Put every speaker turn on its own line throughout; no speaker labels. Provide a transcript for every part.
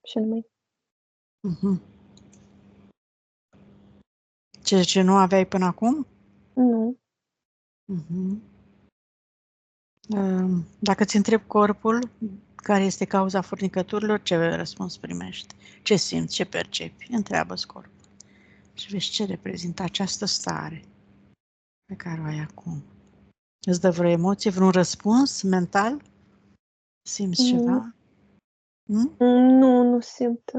și numai.
Mhm. Ceea ce nu aveai până acum?
Nu.
Mhm. Dacă ți întreb corpul care este cauza furnicăturilor, ce răspuns primești? Ce simți, ce percepi? Întreabă-ți corpul. Și vezi ce reprezintă această stare pe care o ai acum. Îți dă vreo emoție, vreun răspuns mental? Simți ceva?
Nu simt.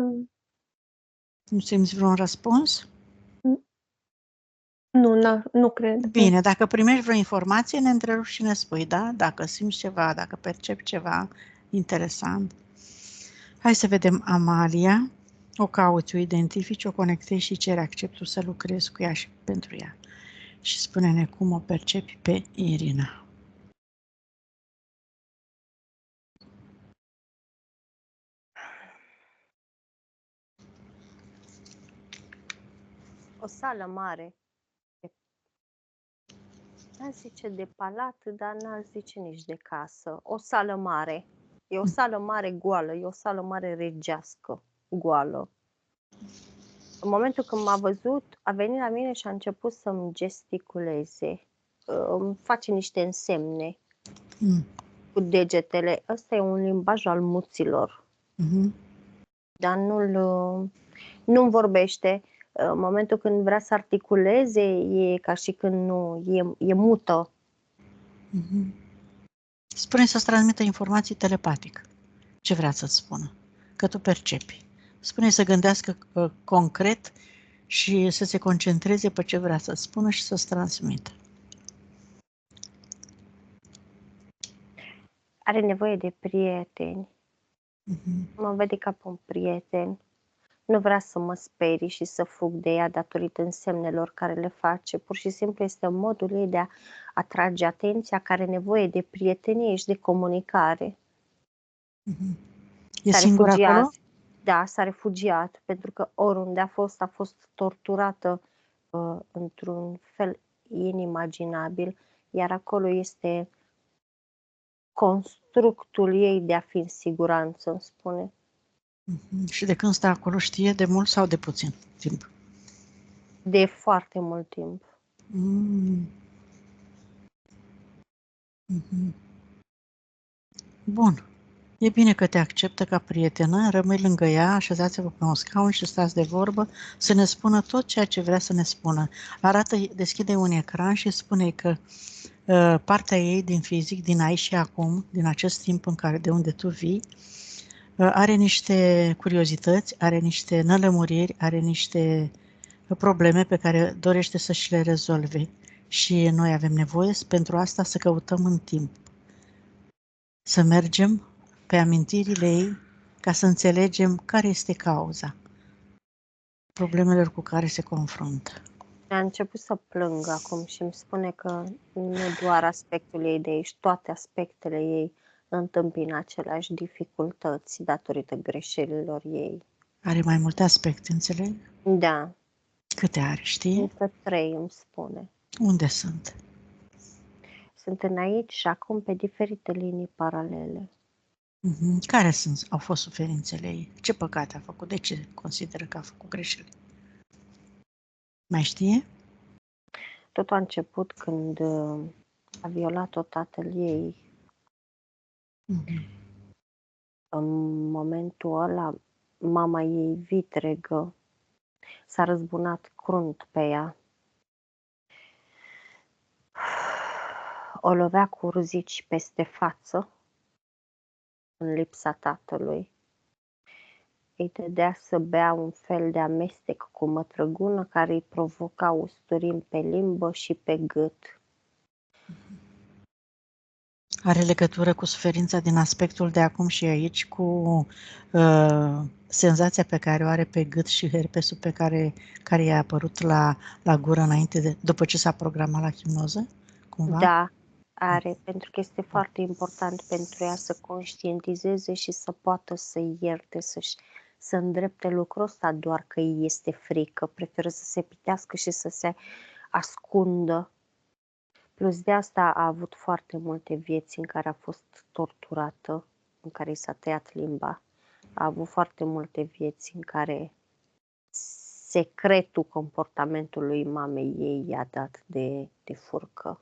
Nu simți vreun răspuns?
Nu cred.
Bine, dacă primești vreo informație, ne întrerupi și ne spui, da? Dacă simți ceva, dacă percepi ceva interesant. Hai să vedem Amalia. O cauți, o identifici, o conectezi și ceri acceptul să lucrezi cu ea și pentru ea. Și spune-ne cum o percepi pe Irina.
O sală mare. N-aș zice de palat, dar n-aș zice nici de casă. O sală mare. E o sală mare goală, e o sală mare regească, goală. În momentul când m-a văzut, a venit la mine și a început să-mi gesticuleze. Îmi face niște însemne cu degetele. Ăsta e un limbaj al muților. Dar nu-mi vorbește. În momentul când vrea să articuleze, e ca și când nu, e mută.
Spune să-ți transmită informații telepatic. Ce vrea să-ți spună? Că tu percepi. Spune să gândească concret și să se concentreze pe ce vrea să-ți spună și să-ți transmită.
Are nevoie de prieteni. Mă vede ca pe un prieten. Nu vrea să mă sperii și să fug de ea datorită însemnelor care le face. Pur și simplu este modul ei de a atrage atenția, care are nevoie de prietenie și de comunicare.
E singur acolo?
Da, s-a refugiat, pentru că oriunde a fost torturată într-un fel inimaginabil, iar acolo este constructul ei de a fi în siguranță, îmi spune.
Și de când stă acolo, știe de mult sau de puțin timp?
De foarte mult timp.
Bun. E bine că te acceptă ca prietenă, rămâi lângă ea, așezați-vă pe un scaun și stați de vorbă să ne spună tot ceea ce vrea să ne spună. Deschide un ecran și spune că partea ei din fizic, din aici și acum, din acest timp de unde tu vii, are niște curiozități, are niște nălămuriri, are niște probleme pe care dorește să și le rezolve. Și noi avem nevoie pentru asta să căutăm în timp. Să mergem pe amintirile ei ca să înțelegem care este cauza problemelor cu care se confruntă.
A început să plângă acum și îmi spune că nu doar aspectul ei de aici, toate aspectele ei întâmpină aceleași dificultăți datorită greșelilor ei.
Are mai multe aspecte, înțeleg?
Da.
Câte are, știi?
Încă 3, îmi spune.
Unde sunt?
Sunt în aici și acum pe diferite linii paralele.
Care au fost suferințele ei? Ce păcate a făcut? De ce consideră că a făcut greșeli? Mai știe?
Totul a început când a violat-o tatăl ei. În momentul ăla, mama ei vitregă s-a răzbunat crunt pe ea. O lovea cu urzici peste față, în lipsa tatălui. Îi dădea să bea un fel de amestec cu mătrăgună care îi provoca usturim pe limbă și pe gât.
Are legătură cu suferința din aspectul de acum și aici, cu senzația pe care o are pe gât și herpesul care i-a apărut la gură după ce s-a programat la hipnoză? Cumva?
Da, are, pentru că este foarte important pentru ea să conștientizeze și să poată să ierte, să îndrepte lucrul ăsta, doar că îi este frică, preferă să se pitească și să se ascundă. Plus de asta a avut foarte multe vieți în care a fost torturată, în care i s-a tăiat limba. A avut foarte multe vieți în care secretul comportamentului mamei ei i-a dat de furcă.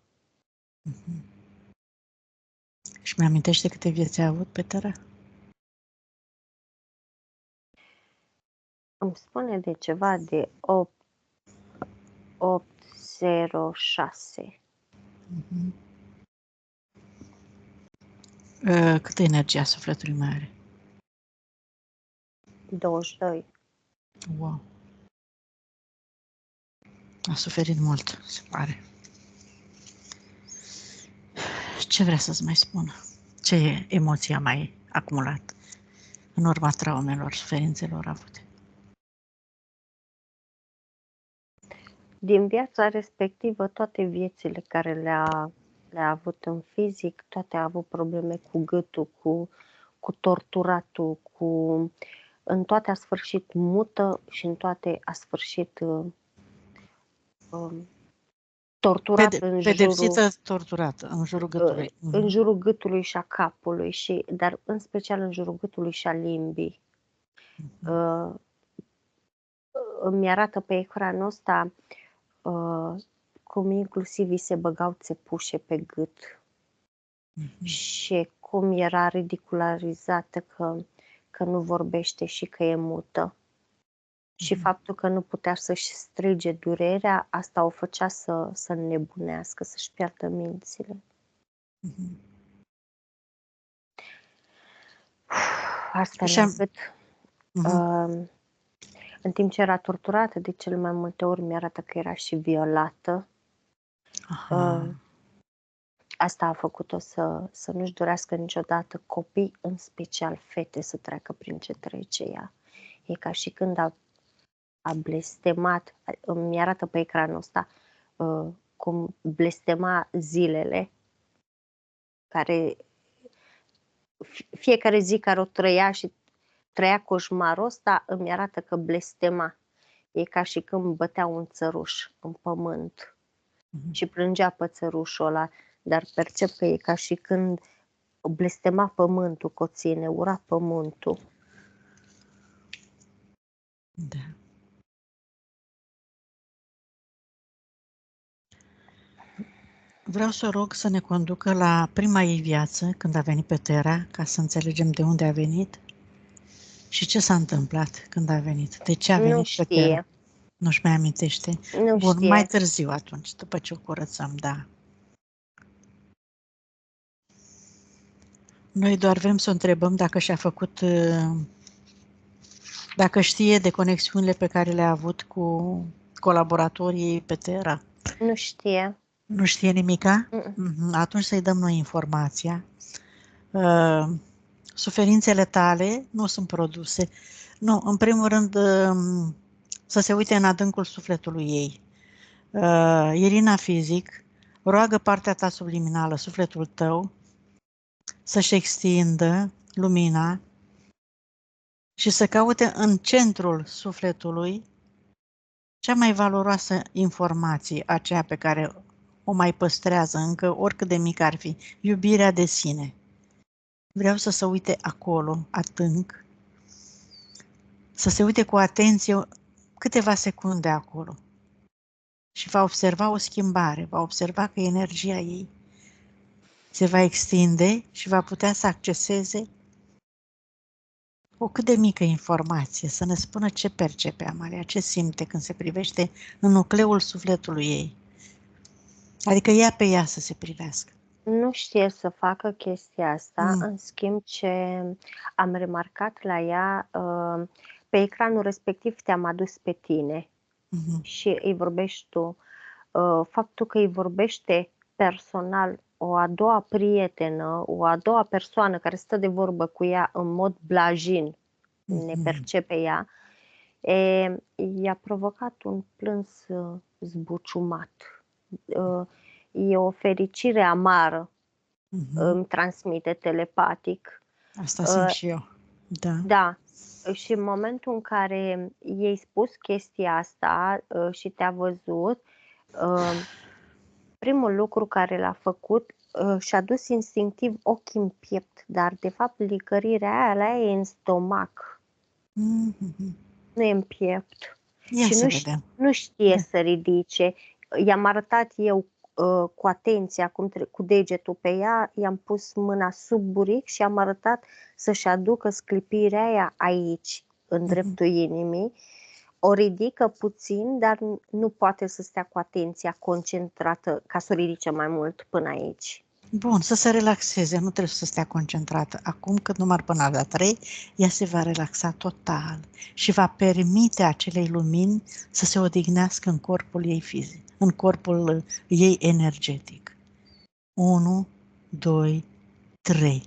Și mi-amintește câte vieți a avut pe Terra?
Îmi spune de ceva de 806.
Câtă energie a sufletului mai are?
22.
Wow. A suferit mult, se pare. Ce vrea să-ți mai spună? Ce emoție a mai acumulat în urma traumelor, suferințelor avute?
Din viața respectivă, toate viețile care le-a avut în fizic, toate a avut probleme cu gâtul, cu torturatul, în toate a sfârșit mută și în toate a sfârșit torturat
Pedepsită, torturată, în jurul gâtului.
în jurul gâtului și a capului, dar în special în jurul gâtului și a limbii. Îmi arată pe ecranul ăsta cum inclusiv îi se băgau țepușe pe gât și cum era ridicularizată că nu vorbește și că e mută. Și faptul că nu putea să-și strige durerea, asta o făcea să înnebunească, să-și piardă mințile. Asta încât în timp ce era torturată, de cele mai multe ori mi-arată că era și violată. Asta a făcut-o să nu-și dorească niciodată copii, în special fete, să treacă prin ce trece ea. E ca și când a blestemat, îmi arată pe ecranul ăsta cum blestema zilele, care fiecare zi care o trăia și trăia coșmarul ăsta, îmi arată că blestema. E ca și când bătea un țăruș în pământ și plângea pe țărușul ăla, dar percep că e ca și când blestema pământul, că o ține, ura pământul.
Da. Vreau să o rog să ne conducă la prima ei viață, când a venit pe Terra, ca să înțelegem de unde a venit și ce s-a întâmplat când a venit. De ce a venit pe Terra? Nu-și mai amintește?
Nu
Bun,
știe.
mai târziu atunci, după ce o curățăm, da. Noi doar vrem să o întrebăm dacă și-a făcut, dacă știe de conexiunile pe care le-a avut cu colaboratorii pe Terra.
Nu știe.
Nu știe nimica? Atunci să-i dăm noi informația. Suferințele tale nu sunt produse. Nu, în primul rând, să se uite în adâncul sufletului ei. Irina Fizic roagă partea ta subliminală, sufletul tău, să-și extindă lumina și să caute în centrul sufletului cea mai valoroasă informație, aceea pe care o mai păstrează încă, oricât de mic ar fi, iubirea de sine. Vreau să se uite acolo, adânc, să se uite cu atenție câteva secunde acolo și va observa o schimbare, va observa că energia ei se va extinde și va putea să acceseze o cât de mică informație, să ne spună ce percepe Amalia, ce simte când se privește în nucleul sufletului ei. Adică ea pe ea să se privească.
Nu știe să facă chestia asta, în schimb ce am remarcat la ea, pe ecranul respectiv te-am adus pe tine și îi vorbești tu. Faptul că îi vorbește personal o a doua prietenă, o a doua persoană care stă de vorbă cu ea în mod blajin, ne percepe ea, i-a provocat un plâns zbuciumat. E o fericire amară, îmi transmite telepatic.
Asta simt și eu. Da.
Da. Și în momentul în care i-ai spus chestia asta și te-a văzut, primul lucru care l-a făcut, și-a dus instinctiv ochii în piept, dar de fapt licărirea aia e în stomac,
Mhm.
nu e în piept.
Ia
Și
să vedem.
nu știe
Da.
să ridice. I-am arătat eu cu atenție, cu degetul pe ea, i-am pus mâna sub buric și am arătat să-și aducă sclipirea aia aici, în dreptul inimii. O ridică puțin, dar nu poate să stea cu atenția concentrată ca să o ridice mai mult până aici.
Bun, să se relaxeze, nu trebuie să stea concentrată. Acum, când număr până la 3, ea se va relaxa total și va permite acelei lumini să se odihnească în corpul ei fizic, în corpul ei energetic. 1, 2, 3.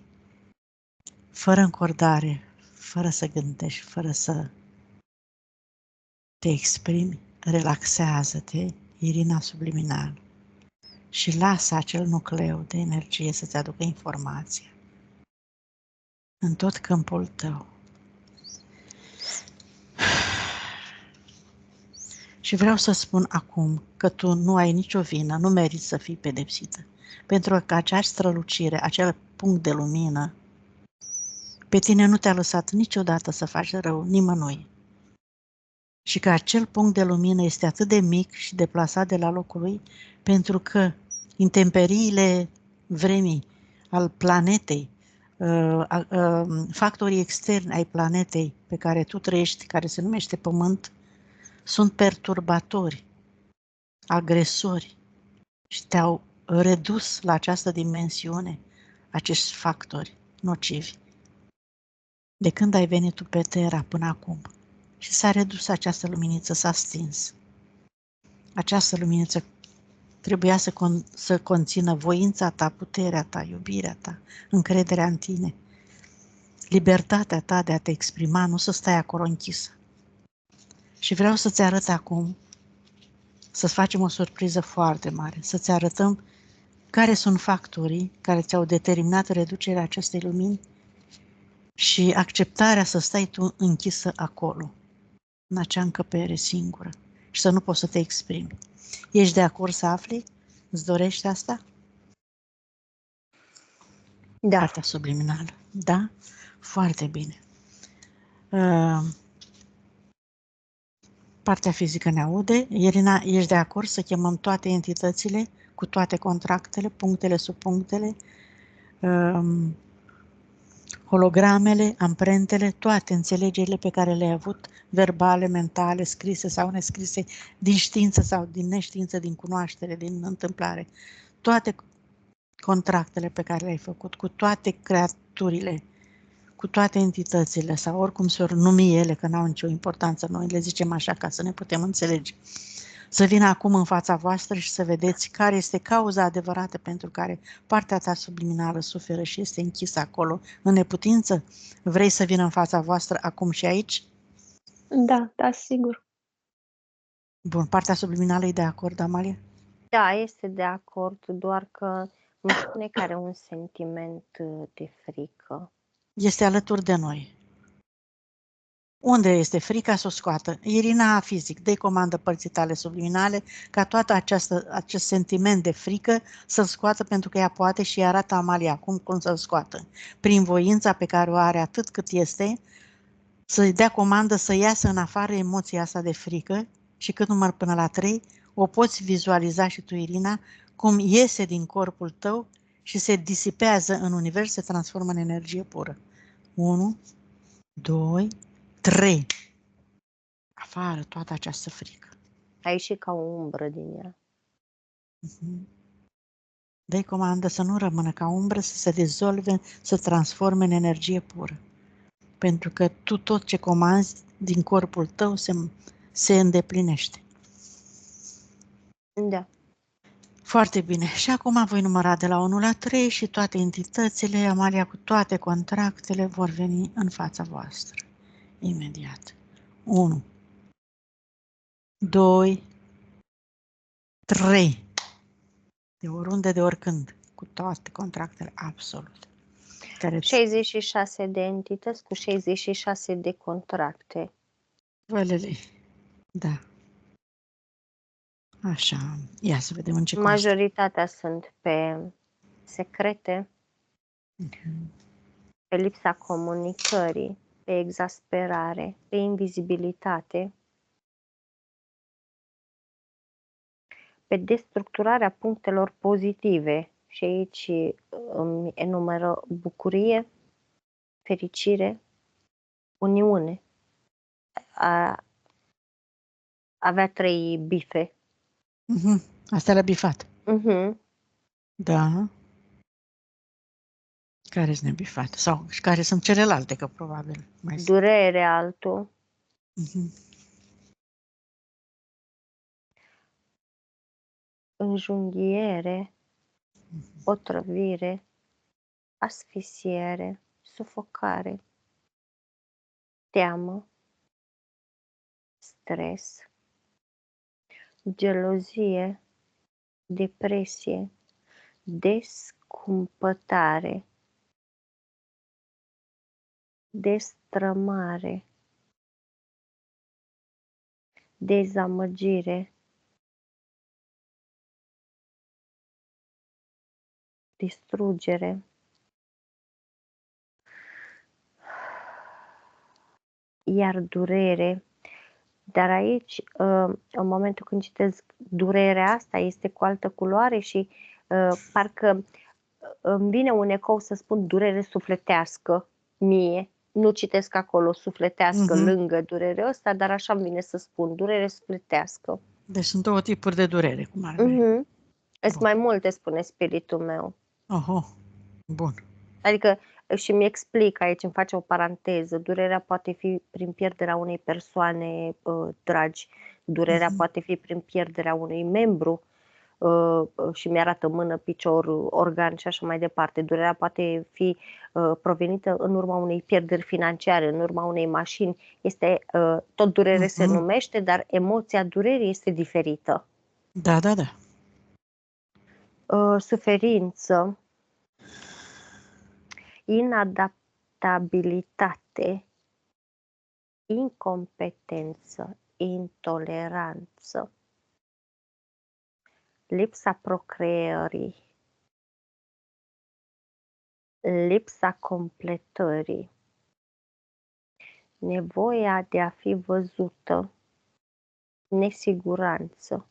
Fără încordare, fără să gândești, fără să te exprimi, relaxează-te, Irina subliminal, și lasă acel nucleu de energie să-ți aducă informația în tot câmpul tău. Și vreau să spun acum că tu nu ai nicio vină, nu meriți să fii pedepsită, pentru că acea strălucire, acel punct de lumină, pe tine nu te-a lăsat niciodată să faci rău nimănui. Și că acel punct de lumină este atât de mic și deplasat de la locul lui, pentru că intemperiile vremii, al planetei, factorii externi ai planetei pe care tu trăiești, care se numește Pământ, sunt perturbatori, agresori și te-au redus la această dimensiune acești factori nocivi. De când ai venit tu pe Terra până acum și s-a redus această luminiță, s-a stins. Această luminiță trebuia să conțină voința ta, puterea ta, iubirea ta, încrederea în tine, libertatea ta de a te exprima, nu să stai acolo închisă. Și vreau să-ți arăt acum, să-ți facem o surpriză foarte mare, să-ți arătăm care sunt factorii care ți-au determinat reducerea acestei lumini și acceptarea să stai tu închisă acolo, în acea încăpere singură și să nu poți să te exprimi. Ești de acord să afli? Îți dorești asta?
Da.
Partea subliminală. Da? Foarte bine. Partea fizică ne aude. Irina, ești de acord să chemăm toate entitățile, cu toate contractele, punctele, subpunctele, hologramele, amprentele, toate înțelegerile pe care le-ai avut, verbale, mentale, scrise sau nescrise, din știință sau din neștiință, din cunoaștere, din întâmplare, toate contractele pe care le-ai făcut, cu toate creaturile, cu toate entitățile sau oricum s-or numi ele, că n-au nicio importanță, noi le zicem așa ca să ne putem înțelege. Să vină acum în fața voastră și să vedeți care este cauza adevărată pentru care partea ta subliminală suferă și este închisă acolo, în neputință. Vrei să vină în fața voastră acum și aici?
Da, sigur.
Bun, partea subliminală e de acord, Amalia?
Da, este de acord, doar că îmi spune că are un sentiment de frică.
Este alături de noi. Unde este frica să o scoată? Irina fizic, dă-i comandă părții tale subliminale ca toată acest sentiment de frică să-l scoată, pentru că ea poate și arată Amalia acum cum să-l scoată. Prin voința pe care o are atât cât este, să-i dea comandă să iasă în afară emoția asta de frică și cât număr până la 3, o poți vizualiza și tu, Irina, cum iese din corpul tău și se disipează în univers, se transformă în energie pură. 1, 2, 3. Afară toată această frică.
A ieșit ca o umbră din ea.
Dă-i comandă să nu rămână ca umbră, să se dizolve, să transforme în energie pură. Pentru că tu tot ce comanzi din corpul tău se îndeplinește.
Da.
Foarte bine. Și acum voi număra de la 1 la 3 și toate entitățile, Amalia cu toate contractele, vor veni în fața voastră. Imediat. 1, 2, 3. De oriunde, de oricând, cu toate contractele, absolut.
66 de entități cu 66 de contracte.
Vălele. Da. Așa. Ia să vedem în ce constă.
Majoritatea sunt pe secrete, pe lipsa comunicării, pe exasperare, pe invizibilitate, pe destructurarea punctelor pozitive. Și aici îmi enumeră bucurie, fericire, uniune. Avea 3 bife.
Asta l-a bifat.
Uh-huh.
Da. Care sunt nebifate? Sau care sunt celelalte, că probabil mai sunt.
Durere altul, înjunghiere, otrăvire, asfixiere, sufocare, teamă, stres, gelozie, depresie, descumpătare, destrămare, dezamăgire, distrugere, iar durere. Dar aici, în momentul când citesc durerea asta, este cu altă culoare și parcă îmi vine un ecou să spun durere sufletească mie. Nu citesc acolo sufletească lângă durerea asta, dar așa îmi vine să spun, durere sufletească.
Deci sunt 2 tipuri de durere, cum ar veni.
Sunt mai multe, spune spiritul meu.
Oho, bun.
Adică și mi explic aici, îmi face o paranteză, durerea poate fi prin pierderea unei persoane dragi, durerea poate fi prin pierderea unui membru și mi-arată mână, picior, organ și așa mai departe. Durerea poate fi provenită în urma unei pierderi financiare, în urma unei mașini. Este tot durere se numește, dar emoția durerii este diferită.
Da.
Suferință, inadaptabilitate, incompetență, intoleranță, lipsa procreării, lipsa completării, nevoia de a fi văzută, nesiguranță,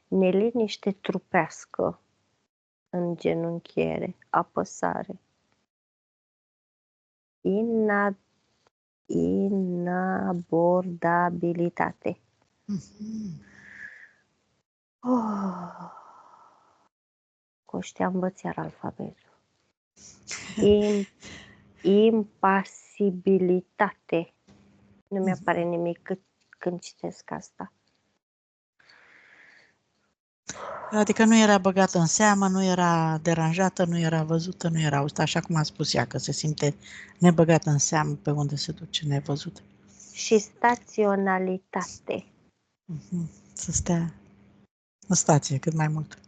neliniște trupească, îngenunchiere, apăsare, inabordabilitate. Că știam bățiar alfabetul. Impasibilitate. Nu mi-apare nimic când citesc asta.
Adică nu era băgată în seamă, nu era deranjată, nu era văzută, nu era auzită, așa cum a spus ea, că se simte nebăgată în seamă pe unde se duce nevăzută.
Și staționalitate.
Să stea în stație cât mai mult.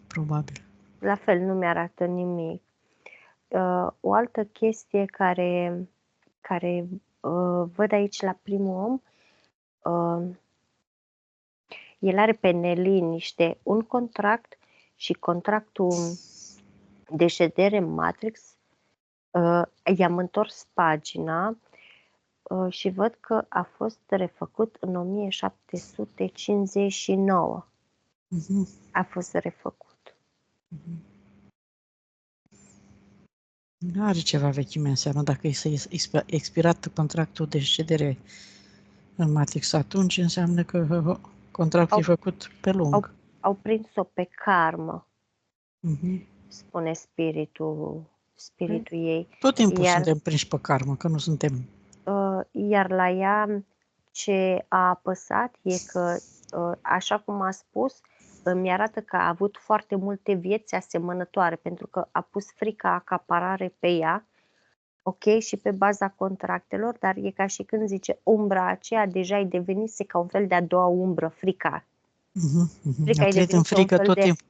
Probabil.
La fel, nu mi-arată nimic. O altă chestie care văd aici la primul om, el are pe neliniște un contract și contractul de ședere în Matrix. I-am întors pagina și văd că a fost refăcut în 1759. A fost refăcut.
Nu are ceva vechime, înseamnă dacă este expirat contractul de ședere în Matrix, atunci înseamnă că contractul e făcut pe lung.
Au prins-o pe karmă, spune spiritul ei.
Tot timpul suntem prinși pe karmă, că nu suntem.
Iar la ea ce a apăsat e că, așa cum a spus, îmi arată că a avut foarte multe vieți asemănătoare, pentru că a pus frica acaparare pe ea, ok, și pe baza contractelor, dar e ca și când zice, umbra aceea deja îi devenise ca un fel de a doua umbră, frica. Frica
a trăit în frică tot timpul.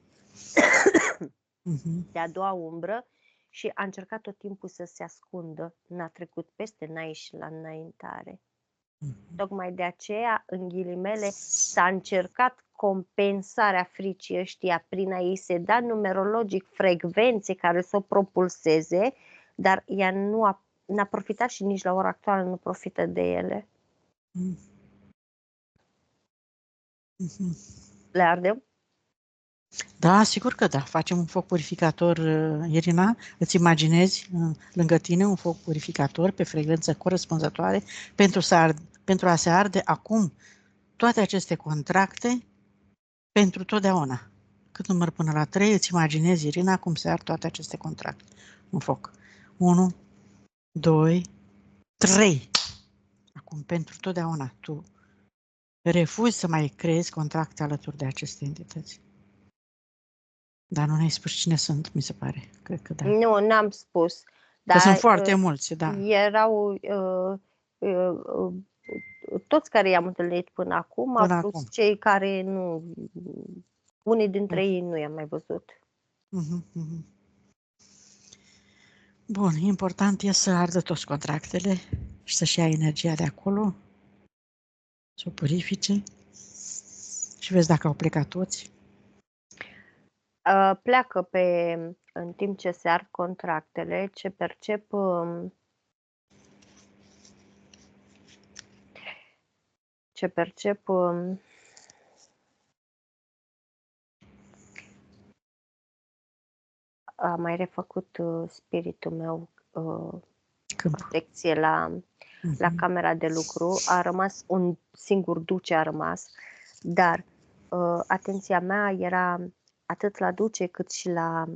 De a doua umbră și a încercat tot timpul să se ascundă. N-a trecut peste, n-a ieșit la înaintare. Tocmai de aceea, în ghilimele, s-a încercat compensarea fricii ăștia prin a ei se da numerologic frecvențe care să o propulseze, dar ea n-a profitat și nici la ora actuală nu profită de ele. Le ardem?
Da, sigur că da. Facem un foc purificator, Irina. Îți imaginezi lângă tine un foc purificator pe frecvență corespunzătoare pentru a se arde acum toate aceste contracte pentru totdeauna. Cât număr până la 3, îți imaginezi, Irina, cum se ard toate aceste contracte. Un foc. 1, 2, 3. Acum, pentru totdeauna, tu refuzi să mai creezi contracte alături de aceste entități. Dar nu ne-ai spus cine sunt, mi se pare. Cred că da.
Nu, n-am spus.
Că sunt foarte mulți, da.
Erau toți care i-am întâlnit până acum, plus cei care nu... Unii dintre ei nu i-am mai văzut.
Bun, important e să ardă toți contractele și să-și ia energia de acolo, să o purifice și vezi dacă au plecat toți.
Pleacă în timp ce se ard contractele, ce percep a mai refăcut spiritul meu protecție la camera de lucru. A rămas un singur duce, dar atenția mea era atât la duce cât și la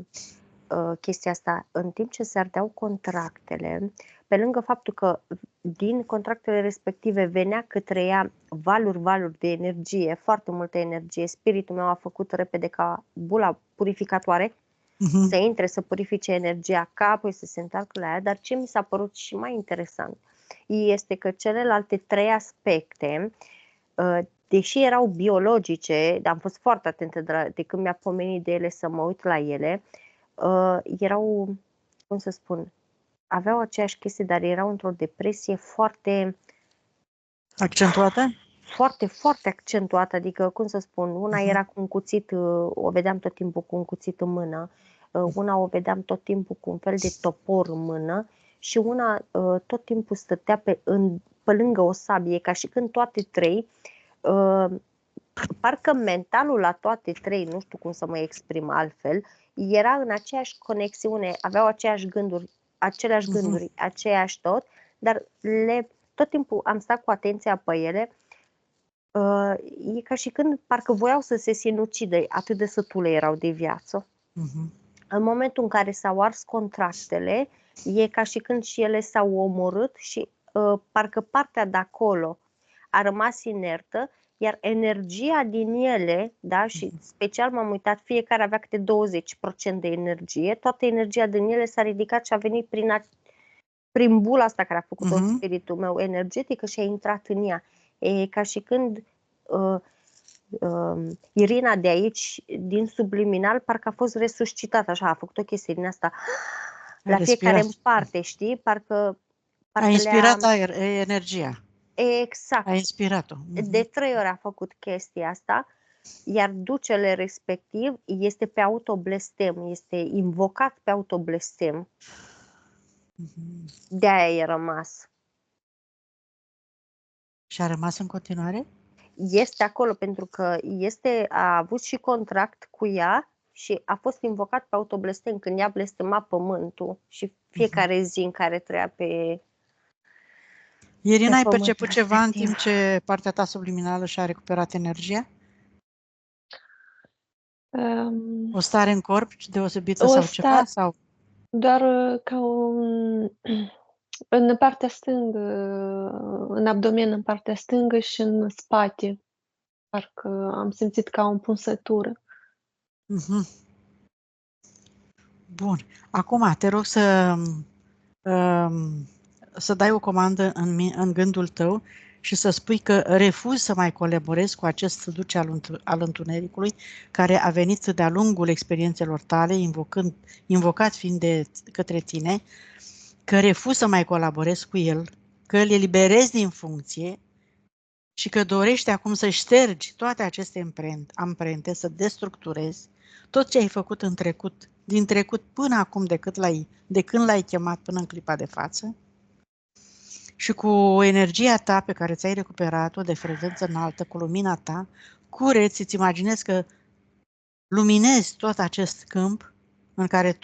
chestia asta. În timp ce se ardeau contractele, pe lângă faptul că din contractele respective venea către ea valuri de energie, foarte multă energie, spiritul meu a făcut repede ca bula purificatoare să intre, să purifice energia, ca apoi să se întoarcă la ea, dar ce mi s-a părut și mai interesant este că celelalte 3 aspecte, deși erau biologice, dar am fost foarte atentă de când mi-a pomenit de ele să mă uit la ele, erau, cum să spun, aveau aceeași chestie, dar erau într-o depresie foarte...
Accentuată?
Foarte, foarte accentuată, adică, cum să spun, una era cu un cuțit, o vedeam tot timpul cu un cuțit în mână, una o vedeam tot timpul cu un fel de topor în mână și una tot timpul stătea pe lângă o sabie, ca și când toate 3, parcă mentalul la toate 3, nu știu cum să mă exprim altfel, era în aceeași conexiune, aveau aceleași gânduri, aceeași tot, dar tot timpul am stat cu atenția pe ele. E ca și când parcă voiau să se sinucidă, atât de sătule erau de viață. În momentul în care s-au ars contractele, e ca și când și ele s-au omorât și parcă partea de acolo a rămas inertă, iar energia din ele, da, și special m-am uitat, fiecare avea câte 20% de energie, toată energia din ele s-a ridicat și a venit prin bula asta care a făcut-o spiritul meu energetică și a intrat în ea. E ca și când Irina de aici, din subliminal, parcă a fost resuscitată, așa, a făcut o chestie din asta la fiecare în parte, știi? Parcă
a inspirat energia.
Exact.
A inspirat-o.
De 3 ori a făcut chestia asta, iar ducele respectiv este pe autoblestem, este invocat pe autoblestem. De-aia e rămas.
Și a rămas în continuare?
Este acolo pentru că a avut și contract cu ea și a fost invocat pe autoblestem când ea blestema pământul și fiecare zi în care trăia pe
Irina, ai perceput ceva în timp ce partea ta subliminală și-a recuperat energia? O stare în corp deosebită sau ceva? Sau?
Doar ca în partea stângă, în abdomen, în partea stângă și în spate. Parcă am simțit ca o împunsătură.
Bun. Acum te rog să dai o comandă în gândul tău și să spui că refuzi să mai colaborezi cu acest duce al întunericului care a venit de-a lungul experiențelor tale, invocat fiind de către tine, că refuzi să mai colaborezi cu el, că îl eliberezi din funcție și că dorești acum să ștergi toate aceste amprente, să destructurezi tot ce ai făcut în trecut, din trecut până acum de când l-ai chemat până în clipa de față, și cu energia ta pe care ți-ai recuperat-o de frecvență înaltă, cu lumina ta, cureți, îți imaginezi că luminezi tot acest câmp în care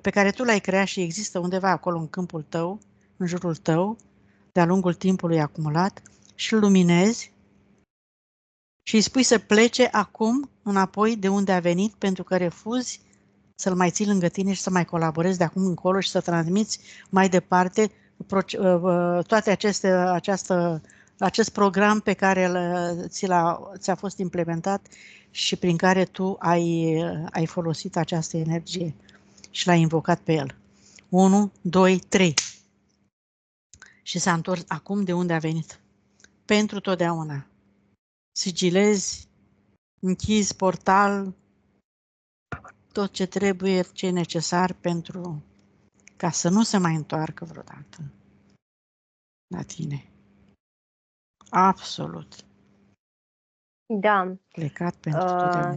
pe care tu l-ai creat și există undeva acolo în câmpul tău, în jurul tău, de-a lungul timpului acumulat, și îl luminezi și îi spui să plece acum înapoi de unde a venit, pentru că refuzi să-l mai ții lângă tine și să mai colaborezi de acum încolo și să transmiți mai departe toate acest program pe care ți-a fost implementat și prin care tu ai folosit această energie și l-ai invocat pe el. 1, 2, 3. Și s-a întors acum de unde a venit. Pentru totdeauna. Sigilezi, închizi portal, tot ce trebuie, ce e necesar pentru ca să nu se mai întoarcă vreodată la tine. Absolut.
Da.
Plecat pentru totdeauna.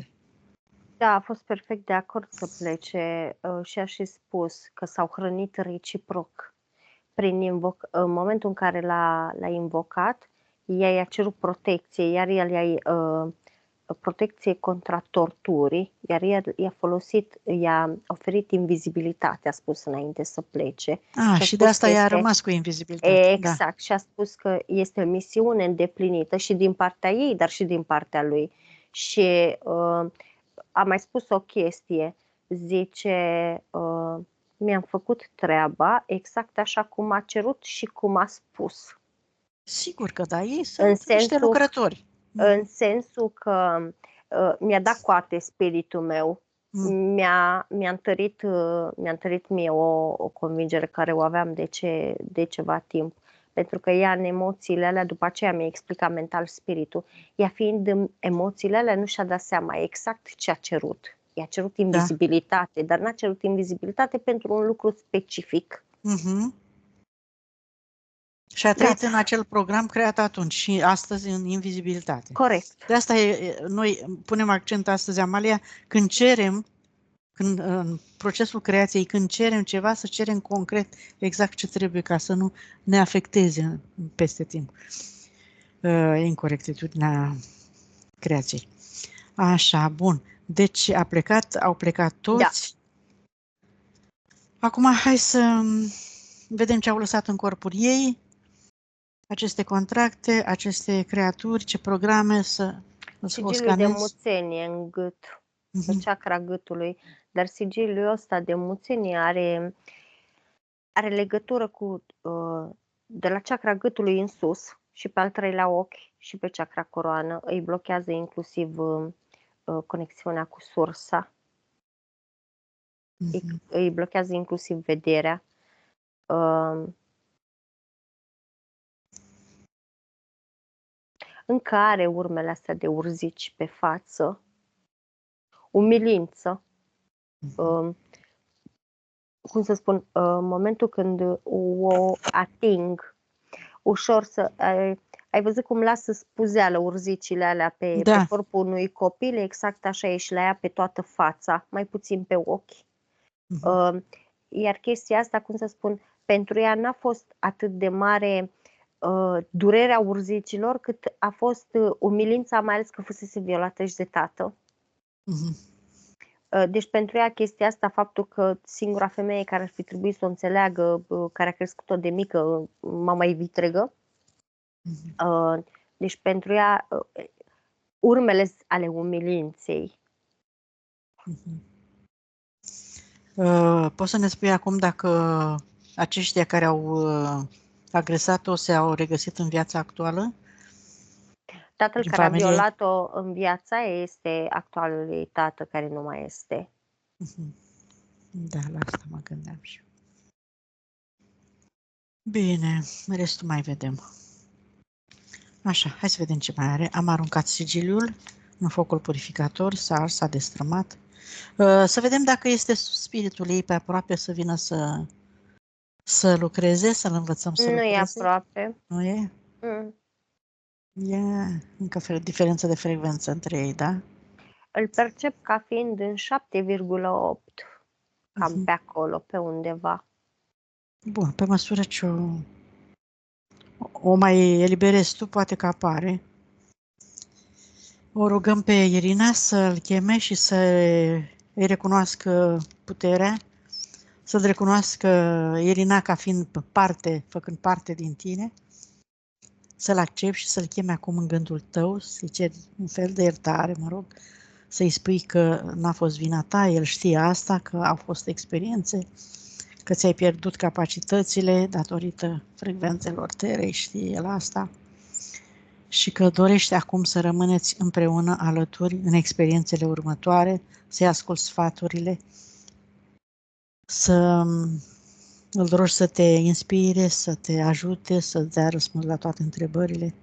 Da, a fost perfect de acord să plece și a și spus că s-au hrănit reciproc. În momentul în care l-a invocat, ea i-a cerut protecție, iar el i-a protecție contra torturii, iar el i-a oferit invizibilitate, a spus înainte să plece.
Și de asta i-a rămas cu invizibilitate.
Exact, da. Și a spus că este o misiune îndeplinită și din partea ei, dar și din partea lui. Și a mai spus o chestie, zice, mi-am făcut treaba exact așa cum a cerut și cum a spus.
Sigur că da, ei sunt niște lucrători.
În sensul că mi-a dat coate spiritul meu, mi-a întărit mie o convingere care o aveam de ceva timp. Pentru că ea în emoțiile alea, după aceea mi-a explicat mental spiritul, ea fiind în emoțiile alea nu și-a dat seama exact ce a cerut. I-a cerut invizibilitate, dar n-a cerut invizibilitate pentru un lucru specific.
Și a trăit în acel program creat atunci și astăzi în invizibilitate.
Corect.
De asta noi punem accent astăzi, Amalia, în procesul creației, când cerem ceva, să cerem concret exact ce trebuie ca să nu ne afecteze peste timp incorectitudinea creației. Așa, bun. Deci au plecat toți. Da. Acum hai să vedem ce au lăsat în corpul ei, aceste contracte, aceste creaturi, ce programe să o scanezi.
Sigiliul de muțenie în gât, în chakra gâtului, dar sigiliul ăsta de muțenie are legătură cu de la chakra gâtului în sus și pe al treilea ochi și pe chakra coroană, îi blochează inclusiv conexiunea cu sursa, îi blochează inclusiv vederea. Încă are urmele astea de urzici pe față, umilință, cum să spun, momentul când o ating, ușor să... Ai văzut cum lasă spuzeală urzicile alea pe corpul unui copil? Exact așa e și la ea pe toată fața, mai puțin pe ochi. Iar chestia asta, cum să spun, pentru ea n-a fost atât de mare durerea urzicilor, cât a fost umilința, mai ales că fusese violată și de tată. Deci pentru ea chestia asta, faptul că singura femeie care ar fi trebuit să o înțeleagă, care a crescut-o de mică, mama ei vitregă, deci pentru ea urmele ale umilinței.
Poți să ne spui acum dacă aceștia care au agresat-o se-au regăsit în viața actuală?
Tatăl care a violat-o în viața ei este actualul ei tată, care nu mai este.
Da, la asta mă gândeam și eu. Bine, restul mai vedem. Așa, hai să vedem ce mai are. Am aruncat sigiliul în focul purificator, s-a ars, s-a destrămat. Să vedem dacă este spiritul ei pe aproape să vină să lucreze, să-l învățăm să lucreze.
Nu e aproape.
Nu e? E încă diferență de frecvență între ei, da?
Îl percep ca fiind în 7,8, cam pe acolo, pe undeva.
Bun, pe măsură ce o mai eliberezi tu, poate că apare. O rugăm pe Irina să-l cheme și să îi recunoască puterea, să-l recunoască Irina ca fiind parte, făcând parte din tine, să-l accepti și să-l cheme acum în gândul tău, să-i ceri un fel de iertare, mă rog, să-i spui că n-a fost vina ta, el știe asta, că au fost experiențe, că ți-ai pierdut capacitățile datorită frecvențelor terei, știe el asta, și că dorește acum să rămâneți împreună alături în experiențele următoare, să-i asculți sfaturile, să îl rogi să te inspire, să te ajute, să-ți dea răspuns la toate întrebările,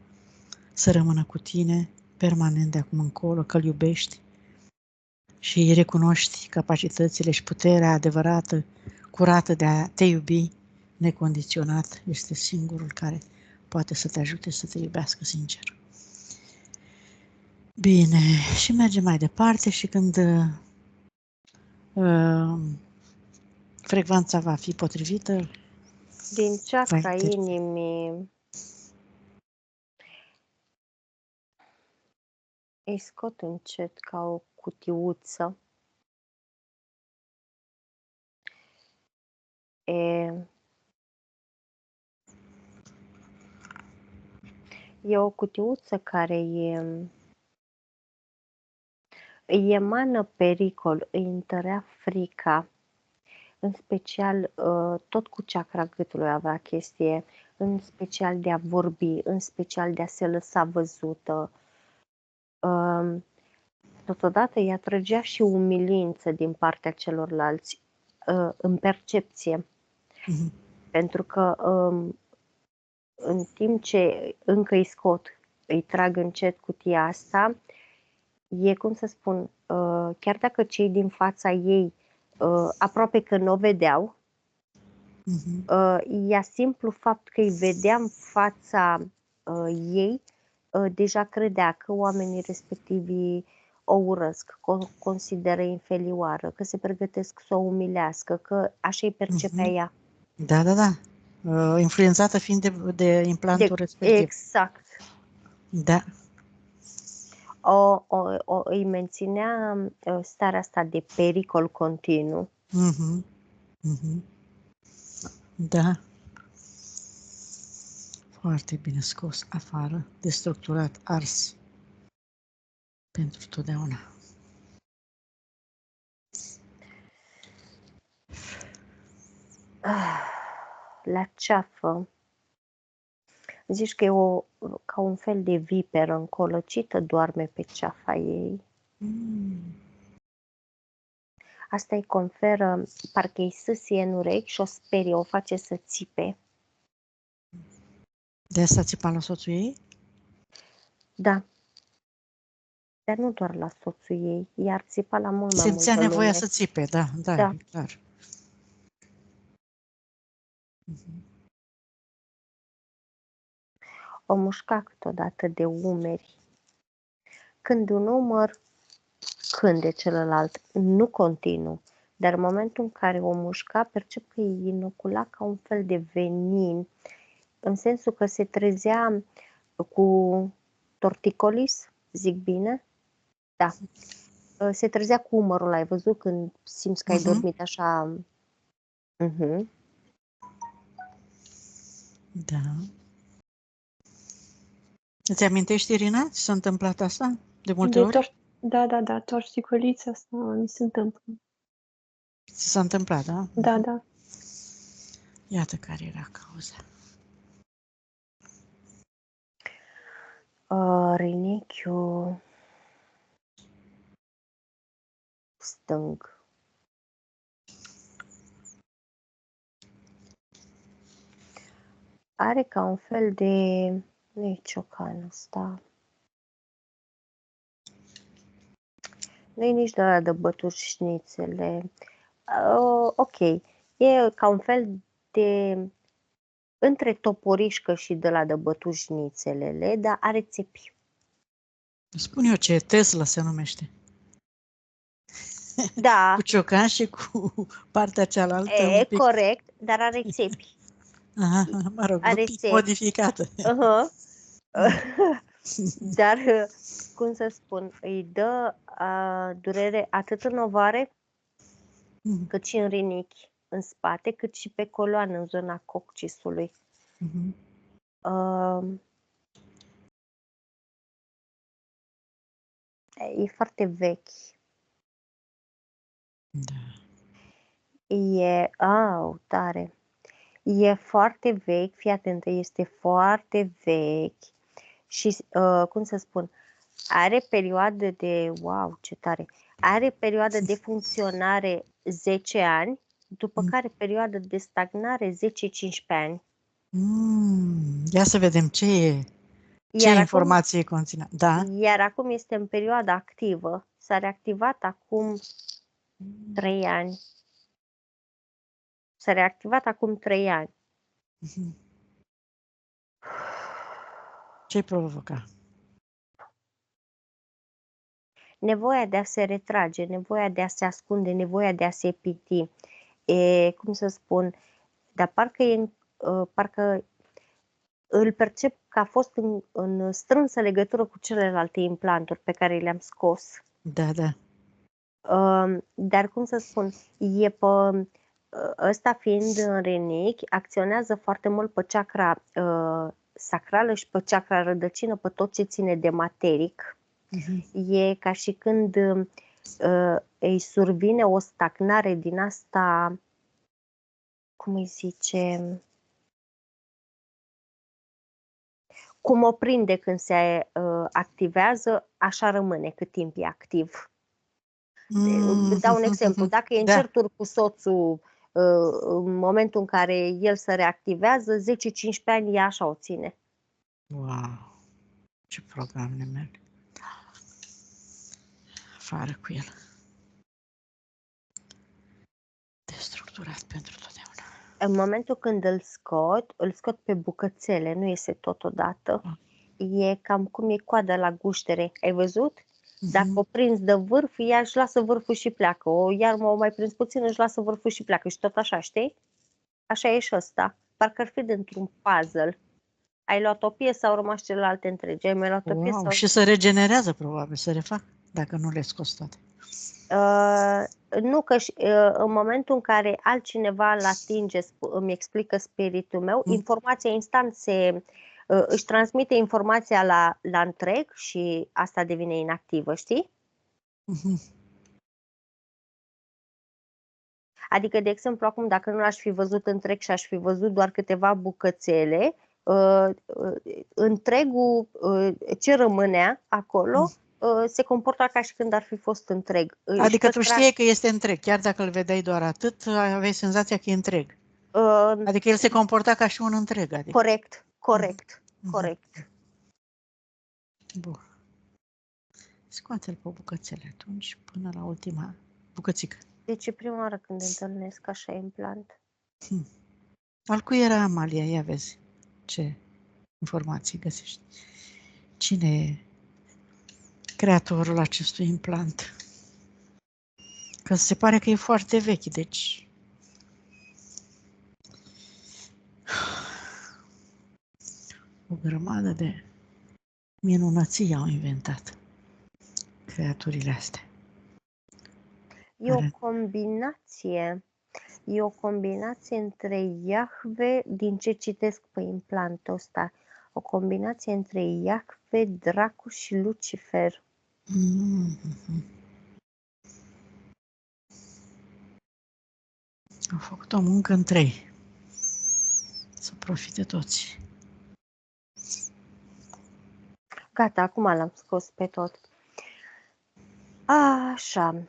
să rămână cu tine permanent de acum încolo, că îl iubești și îi recunoști capacitățile și puterea adevărată, curată de a te iubi necondiționat. Este singurul care poate să te ajute să te iubească sincer. Bine, și mergem mai departe și când frecvența va fi potrivită,
Din chakra inimii îi scot încet ca o cutiuță. E o cutiuță care îi emană pericol, îi întărea frica, în special tot cu chakra gâtului avea chestie, în special de a vorbi, în special de a se lăsa văzută. Totodată îi atrăgea și umilință din partea celorlalți în percepție. Pentru că în timp ce încă îi scot, îi trag încet cutia asta, e, cum să spun, chiar dacă cei din fața ei aproape că nu o vedeau, ea simplu fapt că îi vedeam fața ei, deja credea că oamenii respectivi o urăsc, că o consideră inferioară, că se pregătesc să o umilească, că așa îi percepea ea.
Da, da, da. Influențată fiind de implantul respectiv.
Exact.
Da.
Îi menținea starea asta de pericol continuu.
Da. Foarte bine scos afară, destructurat, ars pentru totdeauna.
La ceafă, zici că e ca un fel de viperă încolăcită, doarme pe ceafa ei. Asta îi conferă, parcă îi sâsie în urechi și o sperie, o face să țipe.
De asta țipa la soțul ei?
Da. Dar nu doar la soțul ei, iar țipa la mult mai multă
Simțea nevoia
lume.
să țipe, da,
Da.
e clar.
O mușca câteodată de umeri. Când un umăr, când de celălalt, nu continuu. Dar în momentul în care o mușca, percep că îi inocula ca un fel de venin, în sensul că se trezea cu torticolis, zic bine? Da. Se trezea cu umărul, ai văzut când simți că ai dormit așa?
Da. Îți amintești, Irina, ce s-a întâmplat asta de multe ori?
Da, torticolița asta mi se întâmplă.
Ți s-a întâmplat, da?
Da.
Iată care era cauza.
Rinichiul stâng. Are ca un fel de... Nu e ciocan ăsta. Nu e nici de ăla de bături șnițele. Ok. E ca un fel de între toporișcă și de la de bătușnițelele, dar are țepi.
Spun eu ce, Tesla se numește.
Da,
Cu ciocan și cu partea cealaltă un
e
pic.
corect, dar are țepi.
Aha, mă rog, un
Are
pic
țepi.
modificată.
Uh-huh. Dar, cum să spun, îi dă durere atât în ovare, cât și în rinichi, în spate, cât și pe coloană, în zona coccisului.
Mhm.
E foarte vechi.
Da.
E, tare. E foarte vechi, fii atentă, este foarte vechi și, cum să spun, are perioadă de, wow, ce tare, are perioadă de funcționare 10 ani, după care perioadă de stagnare 10-15 ani.
Ia să vedem ce
Iar acum,
informație conține. Da.
iar acum este în perioada activă, s-a reactivat acum 3 ani. S-a reactivat acum 3 ani.
Ce provoca?
Nevoia de a se retrage, nevoia de a se ascunde, nevoia de a se piti. Cum să spun, dar parcă îl percep că a fost în strânsă legătură cu celelalte implanturi pe care le-am scos.
Da, da.
Dar cum să spun, ăsta fiind în rinichi, acționează foarte mult pe chakra sacrală și pe chakra rădăcină, pe tot ce ține de materic. E ca și când îi survine o stagnare din asta, cum îi zice, cum o prinde când se activează, așa rămâne cât timp e activ. Dau un exemplu, dacă e în certuri cu soțul în momentul în care el se reactivează, 10-15 ani ea așa o ține.
Wow! Ce program ne merg. Afară cu el. Destructurat pentru totdeauna.
În momentul când îl scot pe bucățele, nu iese totodată. E cam cum e coada la guștere. Ai văzut? Dacă o prins de vârf, ea își lasă vârful și pleacă. Iar o mai prins puțin, își lasă vârful și pleacă. Și tot așa, știi? Așa e și ăsta. Parcă ar fi dintr-un puzzle. Ai luat o piesă, au rămas celelalte întregi. Ai mai luat o piesă.
Wow! Și se regenerează, probabil, se refac, dacă nu le scos toate.
Nu, că în momentul în care altcineva îl atinge, îmi explică spiritul meu, informația instant își transmite informația la întreg și asta devine inactivă, știi? Adică, de exemplu, acum, dacă nu l-aș fi văzut întreg și aș fi văzut doar câteva bucățele, întregul ce rămânea acolo se comporta ca și când ar fi fost întreg.
Adică tu știi că este întreg, chiar dacă îl vedeai doar atât, aveai senzația că e întreg. Adică el se comporta ca și un întreg. Adică.
Corect.
Bun. Scoate-l pe bucățele atunci până la ultima bucățică.
Deci e prima oară când întâlnesc așa implant.
Al cui era Amalia? Ia vezi ce informații găsești. Cine e creatorul acestui implant? Că se pare că e foarte vechi, deci... O grămadă de minunății au inventat creaturile astea.
E o combinație. E o combinație între Iahve, din ce citesc pe implantul ăsta, o combinație între Iahve, Dracu și Lucifer.
Au făcut o muncă în 3. Să profite toți.
Gata, acum l-am scos pe tot. Așa.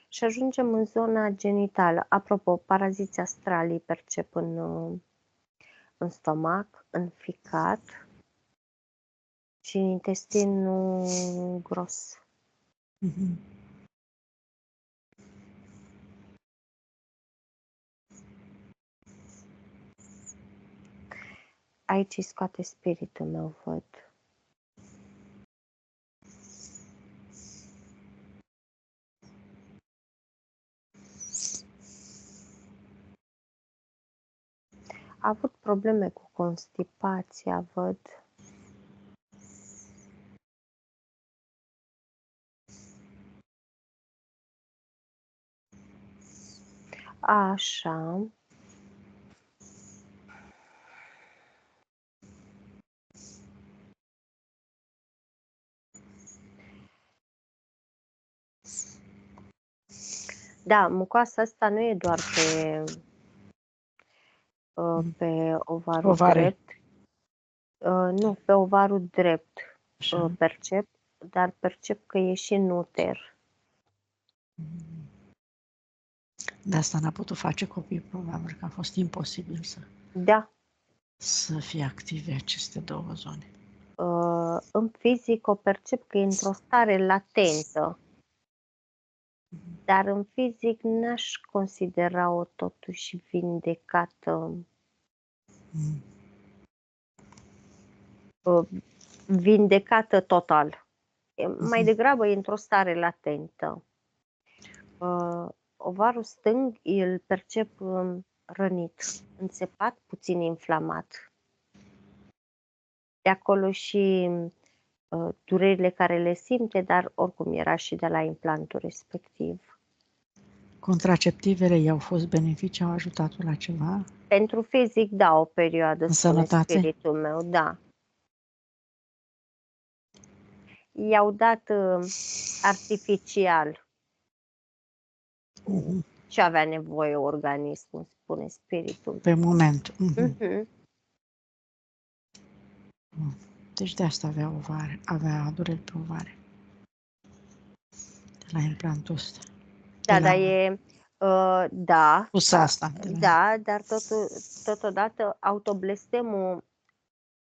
Și ajungem în zona genitală. Apropo, paraziții astrali percep în stomac, în ficat și în intestinul gros. Aici îi scoate spiritul meu, văd. A avut probleme cu constipația, văd. Așa. Da, mucoasa asta nu e doar pe ovarul
Ovare.
drept. Nu, pe ovarul drept
Așa.
percep, dar percep că e și în uter.
De asta n-a putut face copii, probabil că a fost imposibil
Da,
să fie active aceste două zone.
în fizic o percep că e într-o stare latentă, dar în fizic n-aș considera-o totuși vindecată,
Mm.
vindecată total. Mai degrabă e într-o stare latentă. Ovarul stâng îl percep rănit, înțepat, puțin inflamat. De acolo și durerile care le simte, dar oricum era și de la implantul respectiv.
Contraceptivele i-au fost benefice, au ajutat la ceva?
Pentru fizic, da, o perioadă,
În
spune
sănătate?
spiritul meu, da. I-au dat artificial ce avea nevoie organismul, spune spiritul.
Pe moment.
Mhm.
Deci de asta avea dureri pe ovare. De la implantul ăsta.
Da, dar e, da,
Pus asta.
da, dar totodată autoblestemul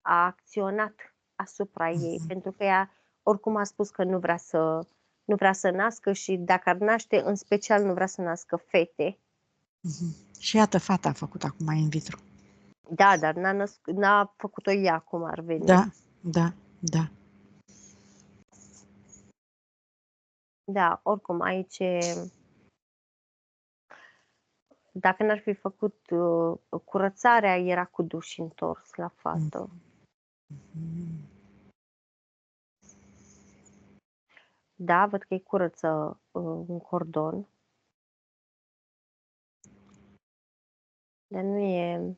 a acționat asupra ei, pentru că ea oricum a spus că nu vrea să nască și dacă ar naște, în special nu vrea să nască fete.
Și iată, fata a făcut acum in vitro.
Da, dar n-a făcut-o ea cum ar veni.
Da.
Da, oricum aici dacă n-ar fi făcut curățarea, era cu duș întors la fată. Da, văd că îi curăță un cordon. Dar nu e...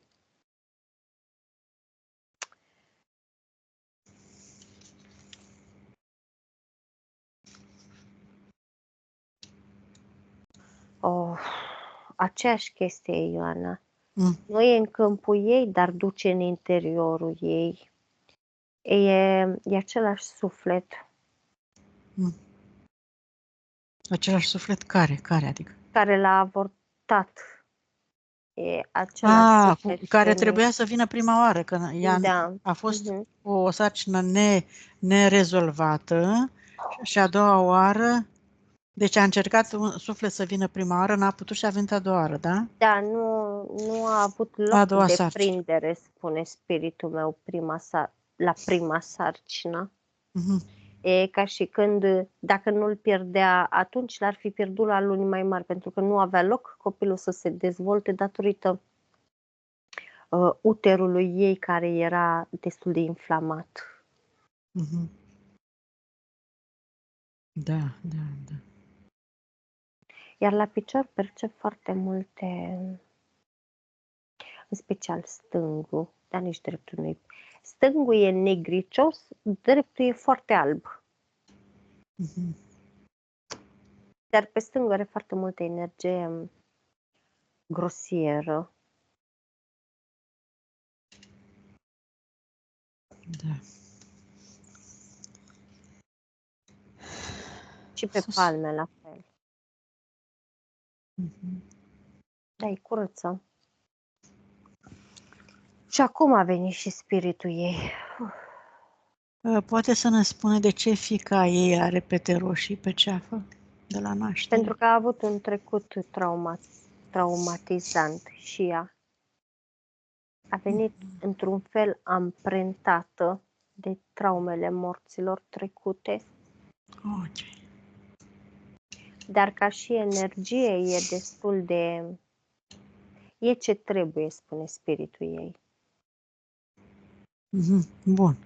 Aceeași chestie, Ioana. Nu e în câmpul ei, dar duce în interiorul ei. E același suflet.
Același suflet care? Care adică?
Care l-a avortat. E același suflet
care
feminin.
trebuia să vină prima oară, că ea a fost o sarcină nerezolvată și a doua oară, deci a încercat un suflet să vină prima oară, n-a putut și a venit a doua oară, da?
Da, nu a avut loc de prindere, spune spiritul meu, la prima sarcină. E ca și când, dacă nu îl pierdea atunci, l-ar fi pierdut la luni mai mari, pentru că nu avea loc copilul să se dezvolte datorită uterului ei, care era destul de inflamat.
Da.
Iar la picior percep foarte multe, în special stângul, dar nici dreptul nu-i. Stângul e negricios, dreptul e foarte alb. Dar pe stângul are foarte multă energie grosieră.
Da.
Și pe palme la fel. Da, îi curăță. Și acum a venit și spiritul ei.
Poate să ne spune de ce fiica ei are pete roșii pe ceafă de la naștere?
Pentru că a avut un trecut traumatizant și ea. a venit într-un fel amprentată de traumele morților trecute,
Ok.
dar ca și energie e destul de... E ce trebuie, spune spiritul ei.
Bun.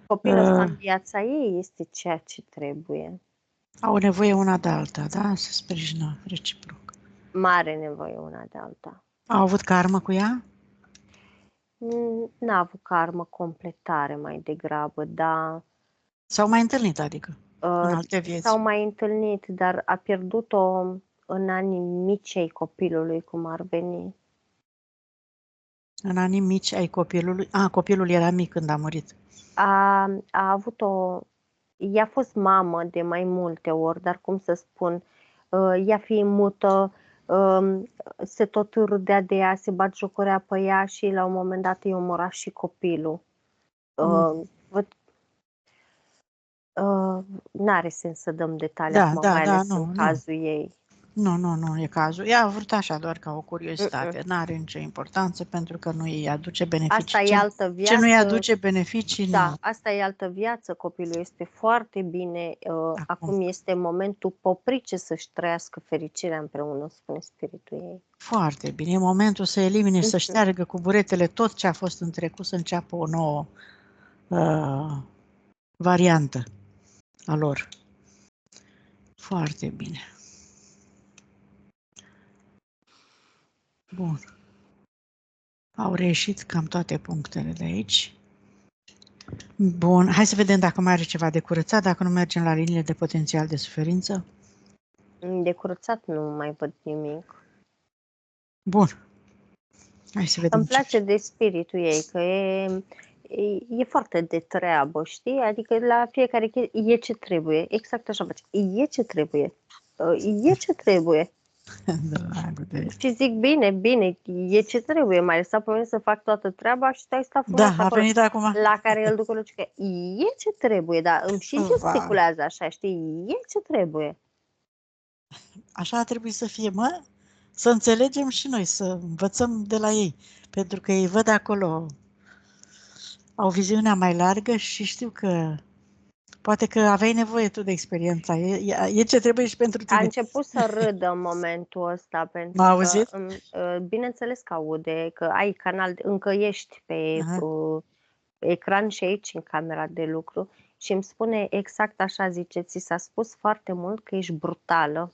Copilul ăsta în viața ei este ceea ce trebuie.
Au nevoie una de alta, da? Se sprijină reciproc.
Mare nevoie una de alta.
Au avut karmă cu ea?
N-a avut karmă completare mai degrabă, dar
S-au mai întâlnit, adică, în alte vieți?
s-au mai întâlnit, dar a pierdut-o în anii mici ai copilului, cum ar veni.
În anii mici ai copilului? Copilul era mic când a murit.
A avut ea a fost mamă de mai multe ori, dar cum să spun, ea fiind mută, se tot râdea de ea, se batjocorea pe ea și la un moment dat îi omora și copilul. N-are sens să dăm detalii acum, mai ales în cazul ei.
Nu e cazul. Ea a vrut așa, doar ca o curiozitate. N-are nicio importanță pentru că nu îi aduce beneficii.
Asta e altă viață.
Ce nu îi aduce beneficii,
da,
nu.
Asta e altă viață. Copilul este foarte bine. Acum este momentul poprice să-și trăiască fericirea împreună, spune spiritul ei.
Foarte bine. E momentul să elimine, să șteargă cu buretele tot ce a fost în trecut, să înceapă o nouă variantă a lor. Foarte bine. Bun. Au reieșit cam toate punctele de aici. Bun. Hai să vedem dacă mai are ceva de curățat, dacă nu mergem la liniile de potențial de suferință.
De curățat nu mai văd nimic.
Bun. Hai să vedem.
Îmi place de spiritul ei, că e foarte de treabă, știi? Adică la fiecare e ce trebuie. Exact așa face. E ce trebuie. E ce trebuie. Și zic, bine, e ce trebuie, mai lăsa pe mine să fac toată treaba și stai frumos
a venit acum.
La care îl duc în că e ce trebuie, dar îmi și gesticulează așa, știi, e ce trebuie.
Așa a trebuit să fie, să înțelegem și noi, să învățăm de la ei, pentru că ei văd acolo, au viziunea mai largă și știu că poate că aveai nevoie tu de experiența. E ce trebuie și pentru tine.
A început să râdă în momentul ăsta. Pentru
M-a auzit?
Că, bineînțeles că aude, că ai canal, încă ești pe ecran și aici în camera de lucru și îmi spune exact așa, zice, ți s-a spus foarte mult că ești brutală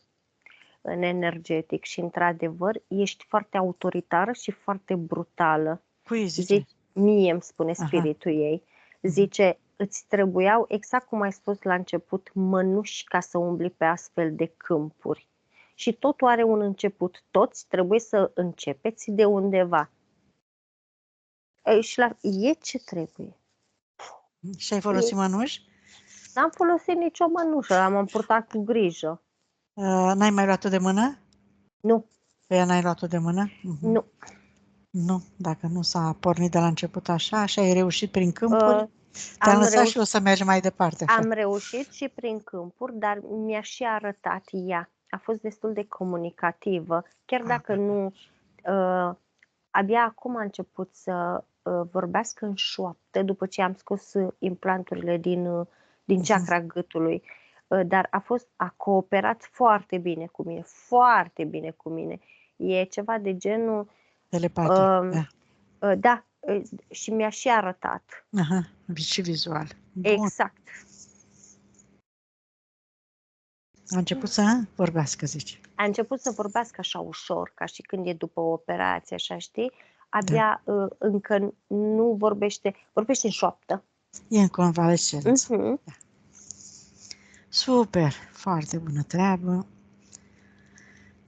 în energetic și într-adevăr ești foarte autoritară și foarte brutală.
Cui zice?
Mie îmi spune spiritul ei. Zice, îți trebuiau, exact cum ai spus la început, mănuși ca să umbli pe astfel de câmpuri. Și totul are un început. Toți trebuie să începeți de undeva. Și e ce trebuie.
Și ai folosit mănuși?
N-am folosit nicio mănușă, am purtat cu grijă.
N-ai mai luat-o de mână?
Nu.
Pe ea n-ai luat-o de mână?
Nu.
Nu, dacă nu s-a pornit de la început așa ai reușit prin câmpuri, te-am lăsat și o să mergi mai departe. Așa.
Am reușit și prin câmpuri, dar mi-a și arătat ea. A fost destul de comunicativă, chiar dacă nu... abia acum a început să vorbească în șoaptă, după ce am scos implanturile din chakra gâtului. Dar a cooperat foarte bine cu mine, foarte bine cu mine. E ceva de genul...
Telepatic,
da, și mi-a și arătat.
Și vizual.
Bun. Exact.
A început să vorbească, zici.
A început să vorbească așa ușor, ca și când e după o operație, așa, știi? Abia încă nu vorbește în șoaptă.
E în convalescență. Da. Super, foarte bună treabă.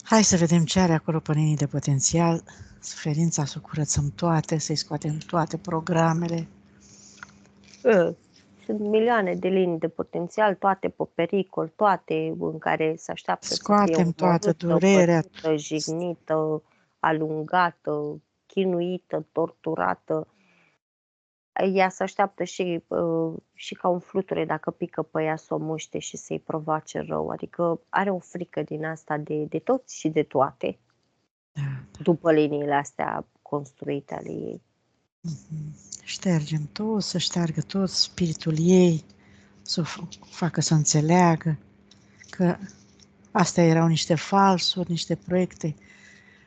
Hai să vedem ce are acolo pe linii de potențial. Suferința, să curățăm toate, să-i scoatem toate programele.
Sunt milioane de linii de potențial, toate pe pericol, toate în care se așteaptă
scoatem
să fie
toată durerea,
pățită, jignită, alungată, chinuită, torturată. Ea se așteaptă și ca un fluture, dacă pică pe ea, să o muște și să-i provoace rău. Adică are o frică din asta de toți și de toate.
Da.
După liniile astea construite ale ei.
Ștergem tot, să șteargă tot spiritul ei, să o facă să înțeleagă că astea erau niște falsuri, niște proiecte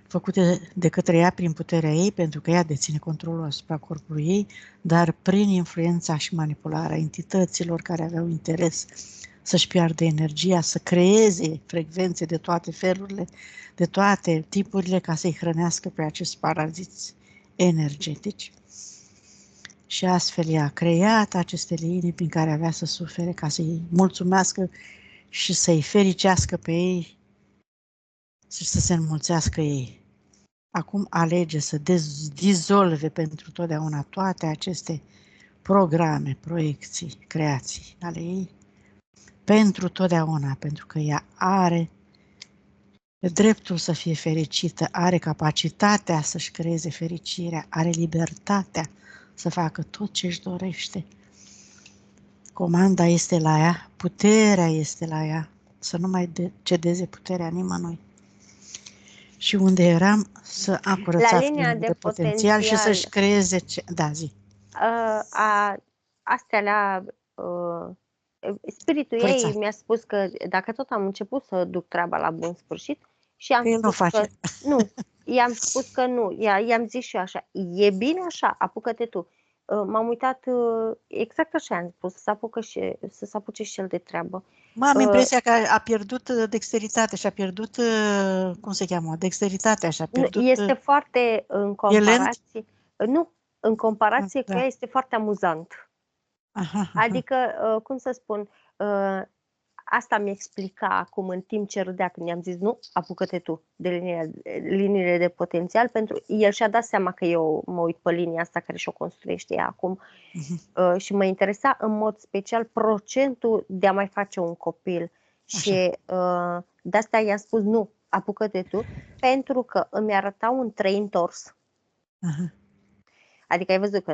făcute de către ea prin puterea ei, pentru că ea deține controlul asupra corpului ei, dar prin influența și manipularea entităților care aveau interes să-și piardă energia, să creeze frecvențe de toate felurile, de toate tipurile, ca să-i hrănească pe acești paraziți energetici. Și astfel ea a creat aceste linii prin care avea să sufere, ca să-i mulțumească și să-i fericească pe ei și să se înmulțească ei. Acum alege să dizolve pentru totdeauna toate aceste programe, proiecții, creații ale ei, pentru totdeauna, pentru că ea are dreptul să fie fericită, are capacitatea să-și creeze fericirea, are libertatea să facă tot ce își dorește. Comanda este la ea, puterea este la ea, să nu mai cedeze puterea nimănui. Și unde eram, să a curățat linia de potențial și să-și creeze ce... Da, zi.
Astea spiritul ei mi-a spus că dacă tot am început să duc treaba la bun sfârșit și am spus că nu, i-am spus că nu, i-am zis și eu așa, e bine așa, apucă-te tu. M-am uitat exact așa am spus, să se apuce și el de treabă.
Am impresia că a pierdut dexteritate și a pierdut, cum se cheamă, dexteritatea și a pierdut...
Este foarte, în comparație, nu, în comparație cu ea este foarte amuzant.
Aha.
Adică, cum să spun, asta mi explica acum în timp ce râdea când i-am zis nu, apucă-te tu de liniile de potențial, pentru el și-a dat seama că eu mă uit pe linia asta care și-o construiește ea acum și mă interesa în mod special procentul de a mai face un copil. Așa. Și de asta i-am spus nu, apucă-te tu, pentru că îmi arăta un 3 întors. Adică ai văzut că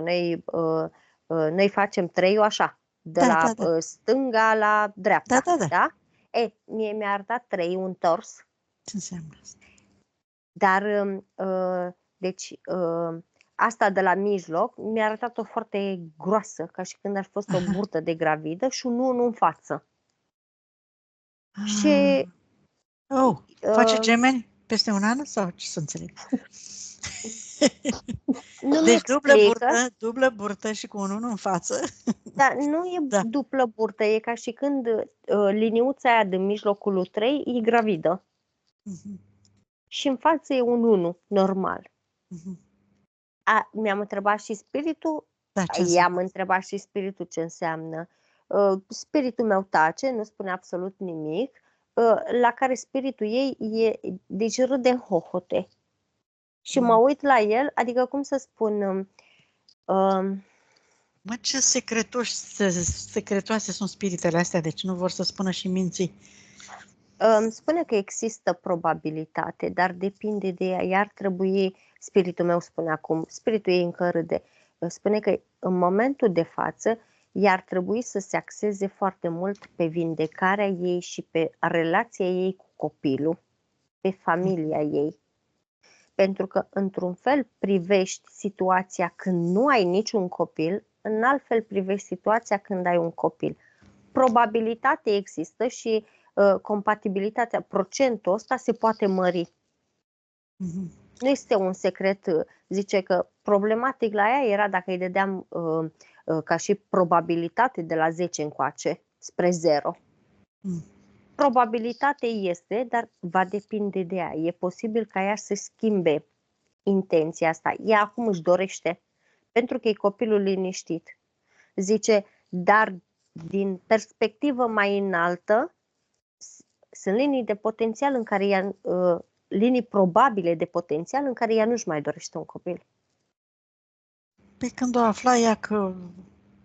noi facem 3-ul așa, de la stânga la dreapta. Da? Mie mi-a arătat 3 întors.
Ce înseamnă asta?
Dar, deci, asta de la mijloc mi-a arătat-o foarte groasă, ca și când ar fi fost o burtă de gravidă și un 1 în față. Și...
face gemeni peste un an sau ce să înțeleg?
Deci
dublă burtă și cu un 1 în față.
Dar nu e dublă burtă, e ca și când liniuța aia din mijlocul lui 3 e gravidă. Și în față e un 1 normal. Mi-am întrebat și spiritul, i-am întrebat și spiritul ce înseamnă. Spiritul meu tace, nu spune absolut nimic, la care spiritul ei deci râde în hohote. Și mă uit la el, adică cum să spun...
Mă, ce secretoase sunt spiritele astea, deci nu vor să spună și minții.
Spune că există probabilitate, dar depinde de ea. Iar trebui, spiritul meu spune acum, spiritul ei încă râde, spune că în momentul de față i-ar trebui să se axeze foarte mult pe vindecarea ei și pe relația ei cu copilul, pe familia ei. Pentru că, într-un fel, privești situația când nu ai niciun copil, în alt fel privești situația când ai un copil. Probabilitatea există și compatibilitatea, procentul ăsta se poate mări. Nu este un secret. Zice că problematic la ea era dacă îi dădeam ca și probabilitate de la 10 încoace spre 0. Probabilitatea este, dar va depinde de ea. E posibil ca ea să schimbe intenția asta. Ea acum își dorește, pentru că e copilul liniștit. Zice, dar din perspectivă mai înaltă, sunt linii de potențial în care ea, linii probabile de potențial în care ea nu-și mai dorește un copil.
Pe când o afla ea că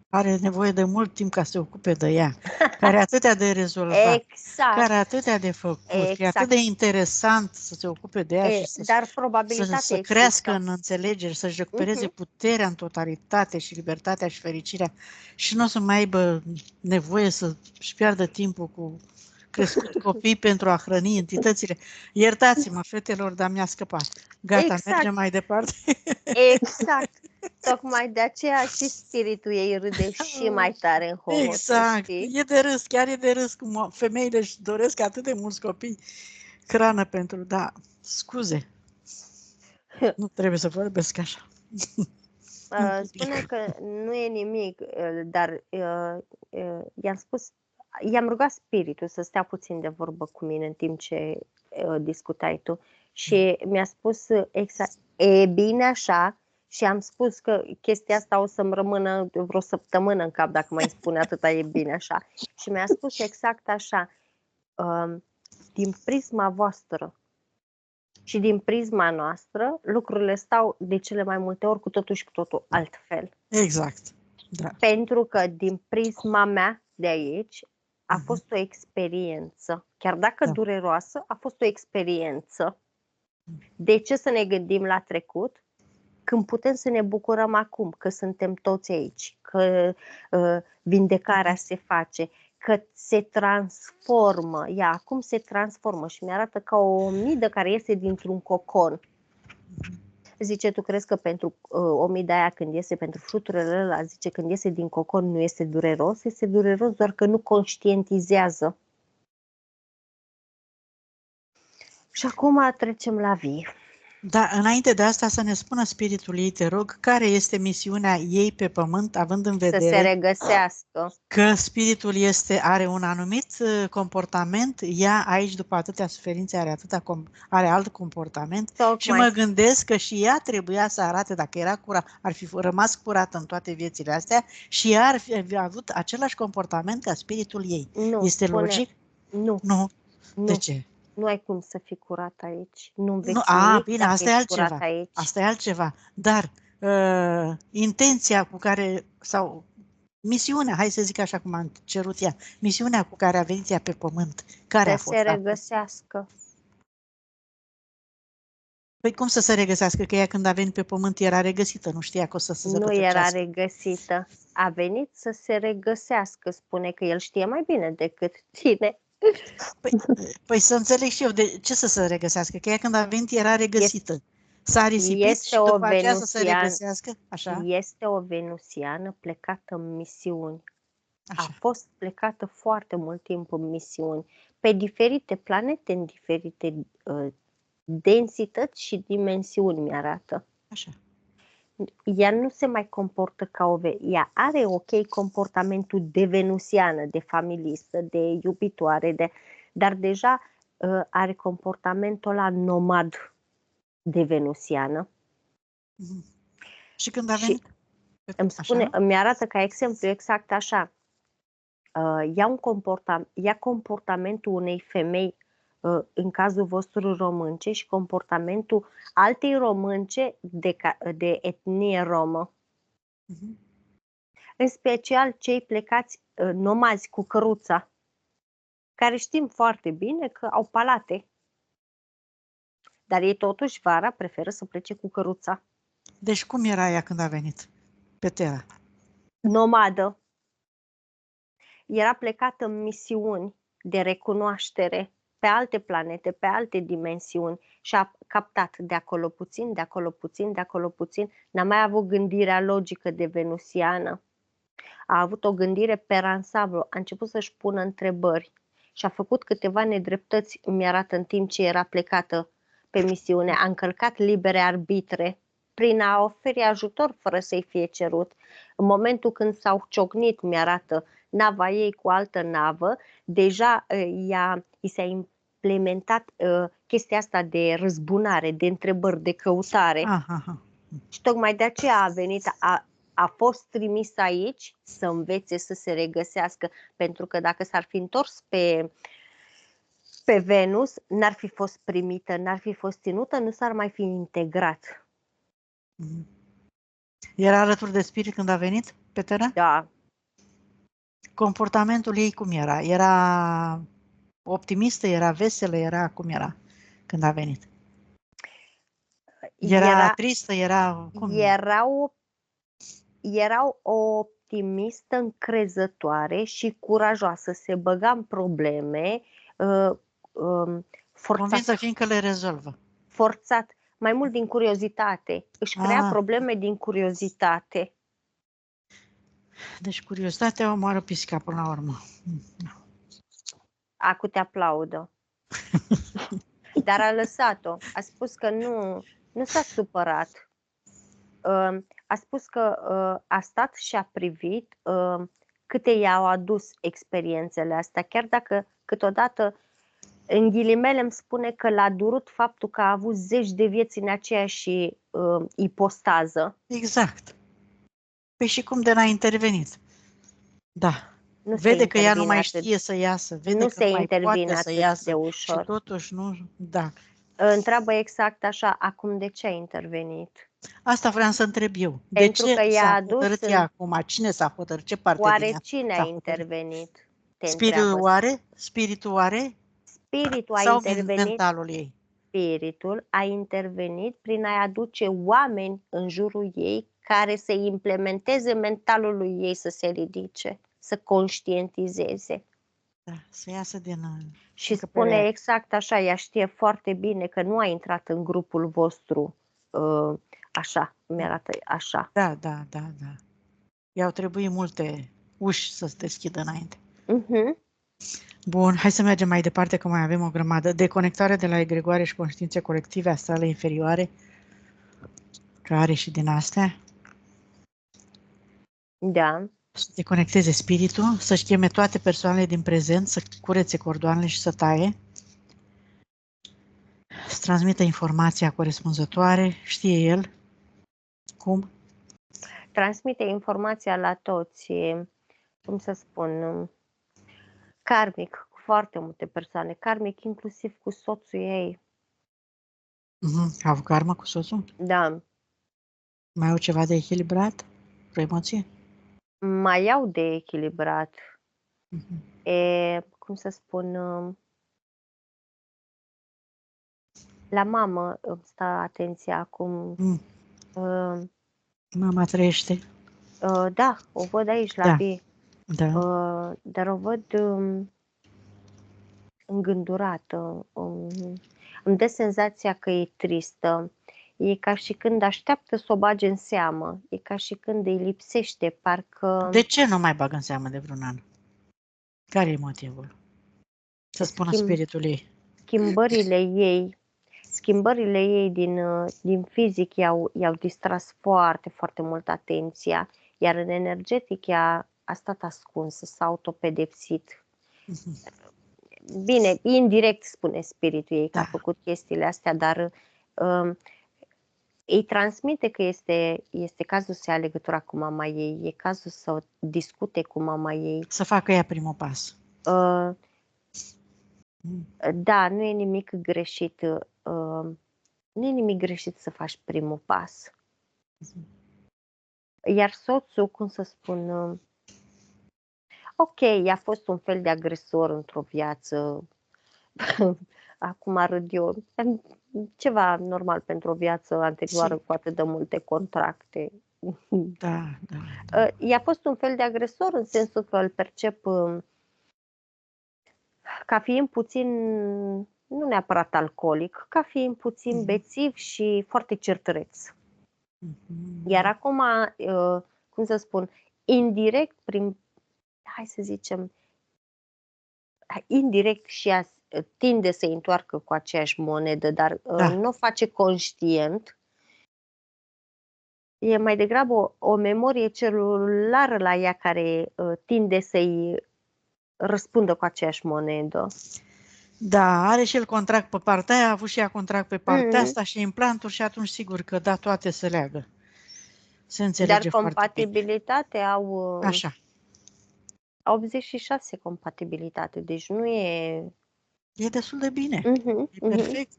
are nevoie de mult timp ca să se ocupe de ea, care atâtea de rezolvat, care atâtea de făcut, e atât de interesant să se ocupe de ea și să crească în înțelegere, să-și recupereze puterea în totalitate și libertatea și fericirea și nu o să mai aibă nevoie să-și piardă timpul cu crescut copii pentru a hrăni entitățile. Iertați-mă, fetelor, dar mi-a scăpat. Gata, mergem mai departe.
Exact. Tocmai de aceea și spiritul ei râde și mai tare în hohote,
Exact.
știi?
E de râs, chiar e de râs cum femeile își doresc atât de mulți copii. Hrană pentru, da, scuze. Nu trebuie să vorbesc așa.
Spune că nu e nimic, dar i-am spus, i-am rugat spiritul să stea puțin de vorbă cu mine în timp ce discutai tu și mi-a spus exact, e bine așa, și am spus că chestia asta o să-mi rămână vreo săptămână în cap dacă mai spune atâta e bine așa. Și mi-a spus exact așa, din prisma voastră și din prisma noastră, lucrurile stau de cele mai multe ori cu totul și cu totul altfel.
Exact. Da.
Pentru că din prisma mea de aici a fost o experiență. Chiar dacă dureroasă, a fost o experiență. De ce să ne gândim la trecut când putem să ne bucurăm acum, că suntem toți aici, că vindecarea se face, că se transformă. Ea acum se transformă și mi-arată ca o omidă care iese dintr-un cocon. Zice, tu crezi că pentru omida aia când iese, pentru fruturile ăla, zice, când iese din cocon nu este dureros? Este dureros doar că nu conștientizează. Și acum trecem la vii.
Da, înainte de asta să ne spună spiritul ei, te rog, care este misiunea ei pe pământ, având în vedere
să se regăsească.
Că spiritul are un anumit comportament, ea aici după atâtea suferințe are alt comportament. Tocmai. Și mă gândesc că și ea trebuia să arate, dacă era ar fi rămas curată în toate viețile astea și ea ar fi avut același comportament ca spiritul ei.
Nu,
este logic?
Nu.
De ce?
Nu ai cum să fii curat aici. Nu
nu, bine, asta e altceva. Asta e altceva. Dar intenția cu care, sau misiunea, hai să zic așa cum am cerut ea, misiunea cu care a venit ea pe pământ, care a fost?
Să se regăsească.
Păi cum să se regăsească? Că ea când a venit pe pământ era regăsită, nu știa că o să se zăpătăcească.
Nu era regăsită. A venit să se regăsească. Spune că el știe mai bine decât tine.
Păi să înțeleg și eu, de ce să se regăsească? Că ea când a venit era regăsită. S-a risipit și după aceea să se regăsească? Așa?
Este o venusiană plecată în misiuni.
Așa.
A fost plecată foarte mult timp în misiuni, pe diferite planete, în diferite densități și dimensiuni, mi-arată.
Așa.
Ea nu se mai comportă ca ea are comportamentul de venusiană, de familistă, de iubitoare, dar deja are comportamentul ăla nomad de venusiană.
Și când a venit?
Îmi arată ca exemplu exact așa. Ia comportamentul unei femei în cazul vostru românce și comportamentul altei românce de etnie romă. În special cei plecați nomazi cu căruța, care știm foarte bine că au palate. Dar ei totuși vara preferă să plece cu căruța.
Deci cum era ea când a venit pe Terra?
Nomadă. Era plecată în misiuni de recunoaștere pe alte planete, pe alte dimensiuni și a captat de acolo puțin, de acolo puțin, de acolo puțin. N-a mai avut gândirea logică de venusiană. A avut o gândire per ansamblu, a început să-și pună întrebări și a făcut câteva nedreptăți, mi-arată în timp ce era plecată pe misiune. A încălcat libere arbitre prin a oferi ajutor fără să-i fie cerut. În momentul când s-au ciocnit, mi-arată, nava ei cu altă navă, deja i s-a implementat chestia asta de răzbunare, de întrebări, de căutare. Și tocmai de aceea a venit, a fost trimis aici să învețe să se regăsească, pentru că dacă s-ar fi întors pe Venus, n-ar fi fost primită, n-ar fi fost ținută, nu s-ar mai fi integrat.
Era alături de spirit când a venit pe Terra?
Da.
Comportamentul ei cum era? Era optimistă, era veselă, era cum era când a venit? Era tristă, era cum?
Era o optimistă, încrezătoare și curajoasă, se băga în probleme,
convinsă fiindcă le rezolvă.
Forțat. Mai mult din curiozitate. Își crea
Ah.
probleme din curiozitate.
Deci curiozitatea omoară pisca până la urmă.
Acu te aplaudă. Dar a lăsat-o. A spus că nu s-a supărat. A spus că a stat și a privit câte i-au adus experiențele astea, chiar dacă câteodată, în ghilimele, îmi spune că l-a durut faptul că a avut zeci de vieți în aceeași ipostază.
Exact. Păi și cum de n-a intervenit? Da.
Nu se
Vede că ea nu
intervine
mai
atât-
știe să iasă, vede
nu
că
se
nu mai
intervine
poate să
atât
iasă
de ușor.
și totuși nu, da.
Întreabă exact așa, acum de ce a intervenit?
Asta vreau să întreb eu.
Pentru
De ce
că i-a
s-a
adus
hotărât
în-
ea acum? Cine s-a hotărât? Ce parte din
Oare
ea
cine a
s-a hotărât?
intervenit? Te
Spiritul
întreabă.
oare? Spiritul oare?
Spiritul a
Sau
intervenit.
mentalul ei?
Spiritul a intervenit prin a aduce oameni în jurul ei care să implementeze mentalul lui ei să se ridice, să conștientizeze.
Da, să iasă din...
Și
încăperea
spune
aia.
exact așa, ea știe foarte bine că nu a intrat în grupul vostru așa, mi-arată așa.
Da, da, da, da. I-au trebuit multe uși să se deschidă înainte.
Mhm.
Bun, hai să mergem mai departe, că mai avem o grămadă. Deconectare de la egregoare și conștiințe colective astrale inferioare, că are și din astea.
Da.
Să deconecteze spiritul, să-și cheme toate persoanele din prezent, să curețe cordoanele și să taie. Să transmită informația corespunzătoare, știe el cum.
Transmite informația la toți, cum să spun, karmic, cu foarte multe persoane, karmic inclusiv cu soțul ei.
A avut karmă cu soțul?
Da.
Mai au ceva de echilibrat? O emoție?
Mai au de echilibrat. Cum să spun, la mamă îmi stă atenția acum.
Mama trăiește?
Da, o văd aici la
Da.
B.
Da.
Dar o văd îngândurată. Îmi dă senzația că e tristă. E ca și când așteaptă să o bage în seamă. E ca și când îi lipsește, parcă...
De ce nu mai bagă în seamă de vreun an? Care e motivul? Să spună spiritul ei.
Schimbările ei din fizic i-au distras foarte, foarte mult atenția, iar în energetic ea a stat ascunsă, s-a autopedepsit. Bine, indirect spune spiritul ei că a făcut chestiile astea, dar îi transmite că este cazul să ia legătura cu mama ei, e cazul să discute cu mama ei.
Să facă ea primul pas.
Da, nu e nimic greșit. Nu e nimic greșit să faci primul pas. Iar soțul, cum să spun, ok, a fost un fel de agresor într-o viață. Acum râd eu. Ceva normal pentru o viață anterioară cu atât de multe contracte.
Da, da, da.
I-a fost un fel de agresor în sensul că îl percep ca fiind puțin, nu neapărat alcoolic, ca fiind puțin bețiv și foarte certăreț. Iar acum, cum să spun, indirect, hai să zicem, indirect și ea tinde să întoarcă cu aceeași monedă, dar nu o face conștient. E mai degrabă o memorie celulară la ea care tinde să-i răspundă cu aceeași monedă.
Da, are și el contract pe partea aia, a avut și ea contract pe partea asta și implanturi și atunci sigur că da, toate se leagă. Se înțelege
Dar
foarte bine.
compatibilitate au...
Așa.
86 compatibilitate, deci nu e...
E destul de bine. E perfect.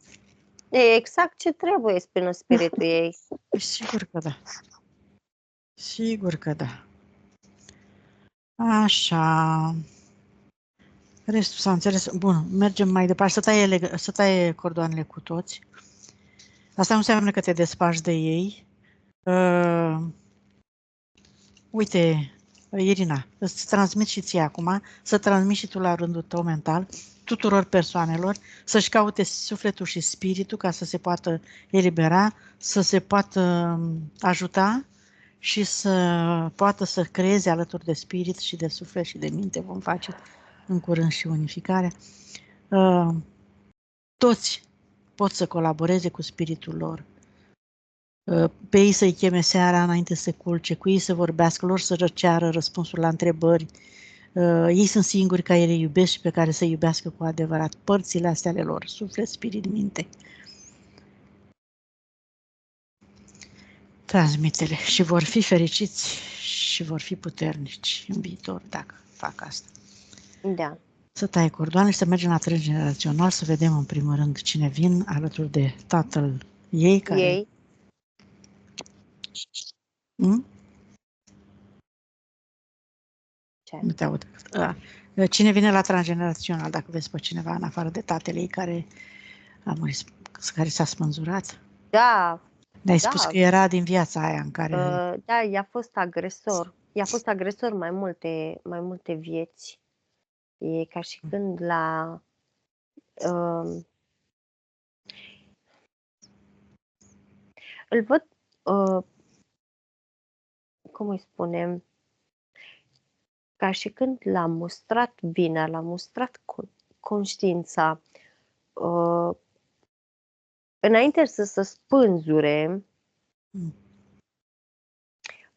E exact ce trebuie, spune spiritul ei.
Sigur că da. Sigur că da. Așa. Restul s-a înțeles. Bun, mergem mai departe. Să taie cordoanele cu toți. Asta nu înseamnă că te despași de ei. Uite, Irina, îți transmit și ție acum, să transmiți și tu la rândul tău mental tuturor persoanelor să-și caute sufletul și spiritul ca să se poată elibera, să se poată ajuta și să poată să creeze alături de spirit și de suflet și de minte. Vom face în curând și unificarea. Toți pot să colaboreze cu spiritul lor. Pe ei să-i cheme seara înainte să se culce, cu ei să vorbească, lor să ceară răspunsul la întrebări. Ei sunt singuri care îi iubesc și pe care să iubească cu adevărat. Părțile astea ale lor, suflet, spirit, minte. Transmite-le și vor fi fericiți și vor fi puternici în viitor dacă fac asta.
Da.
Să tai cordoane și să mergem la transgenerațional, să vedem în primul rând cine vin alături de tatăl ei care...
Ei. Ce?
Nu te aud. Cine vine la transgenerațional, dacă vezi pe cineva în afară de tatăl ei care a murit, care s-a spânzurat?
Da.
Ne-ai spus că era din viața aia în care...
Da, i-a fost agresor. I-a fost agresor mai multe vieți. E ca și când la... îl văd... cum îi spunem? Ca și când l-a mustrat bine, l-a mustrat conștiința. Înainte să se spânzure,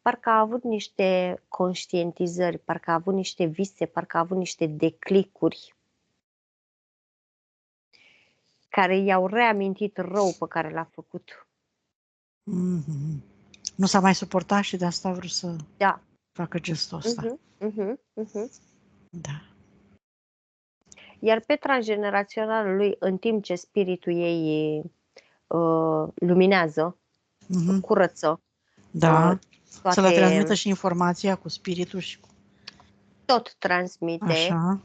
parcă a avut niște conștientizări, parcă a avut niște vise, parcă a avut niște declicuri care i-au reamintit rău pe care l-a făcut.
Nu s-a mai suportat și de asta a vrut să facă gestul ăsta. Da.
Iar pe transgeneraționalul lui, în timp ce spiritul ei luminează, curăță,
da,
toate,
să le transmită și informația cu spiritul și cu...
tot transmite.
Așa.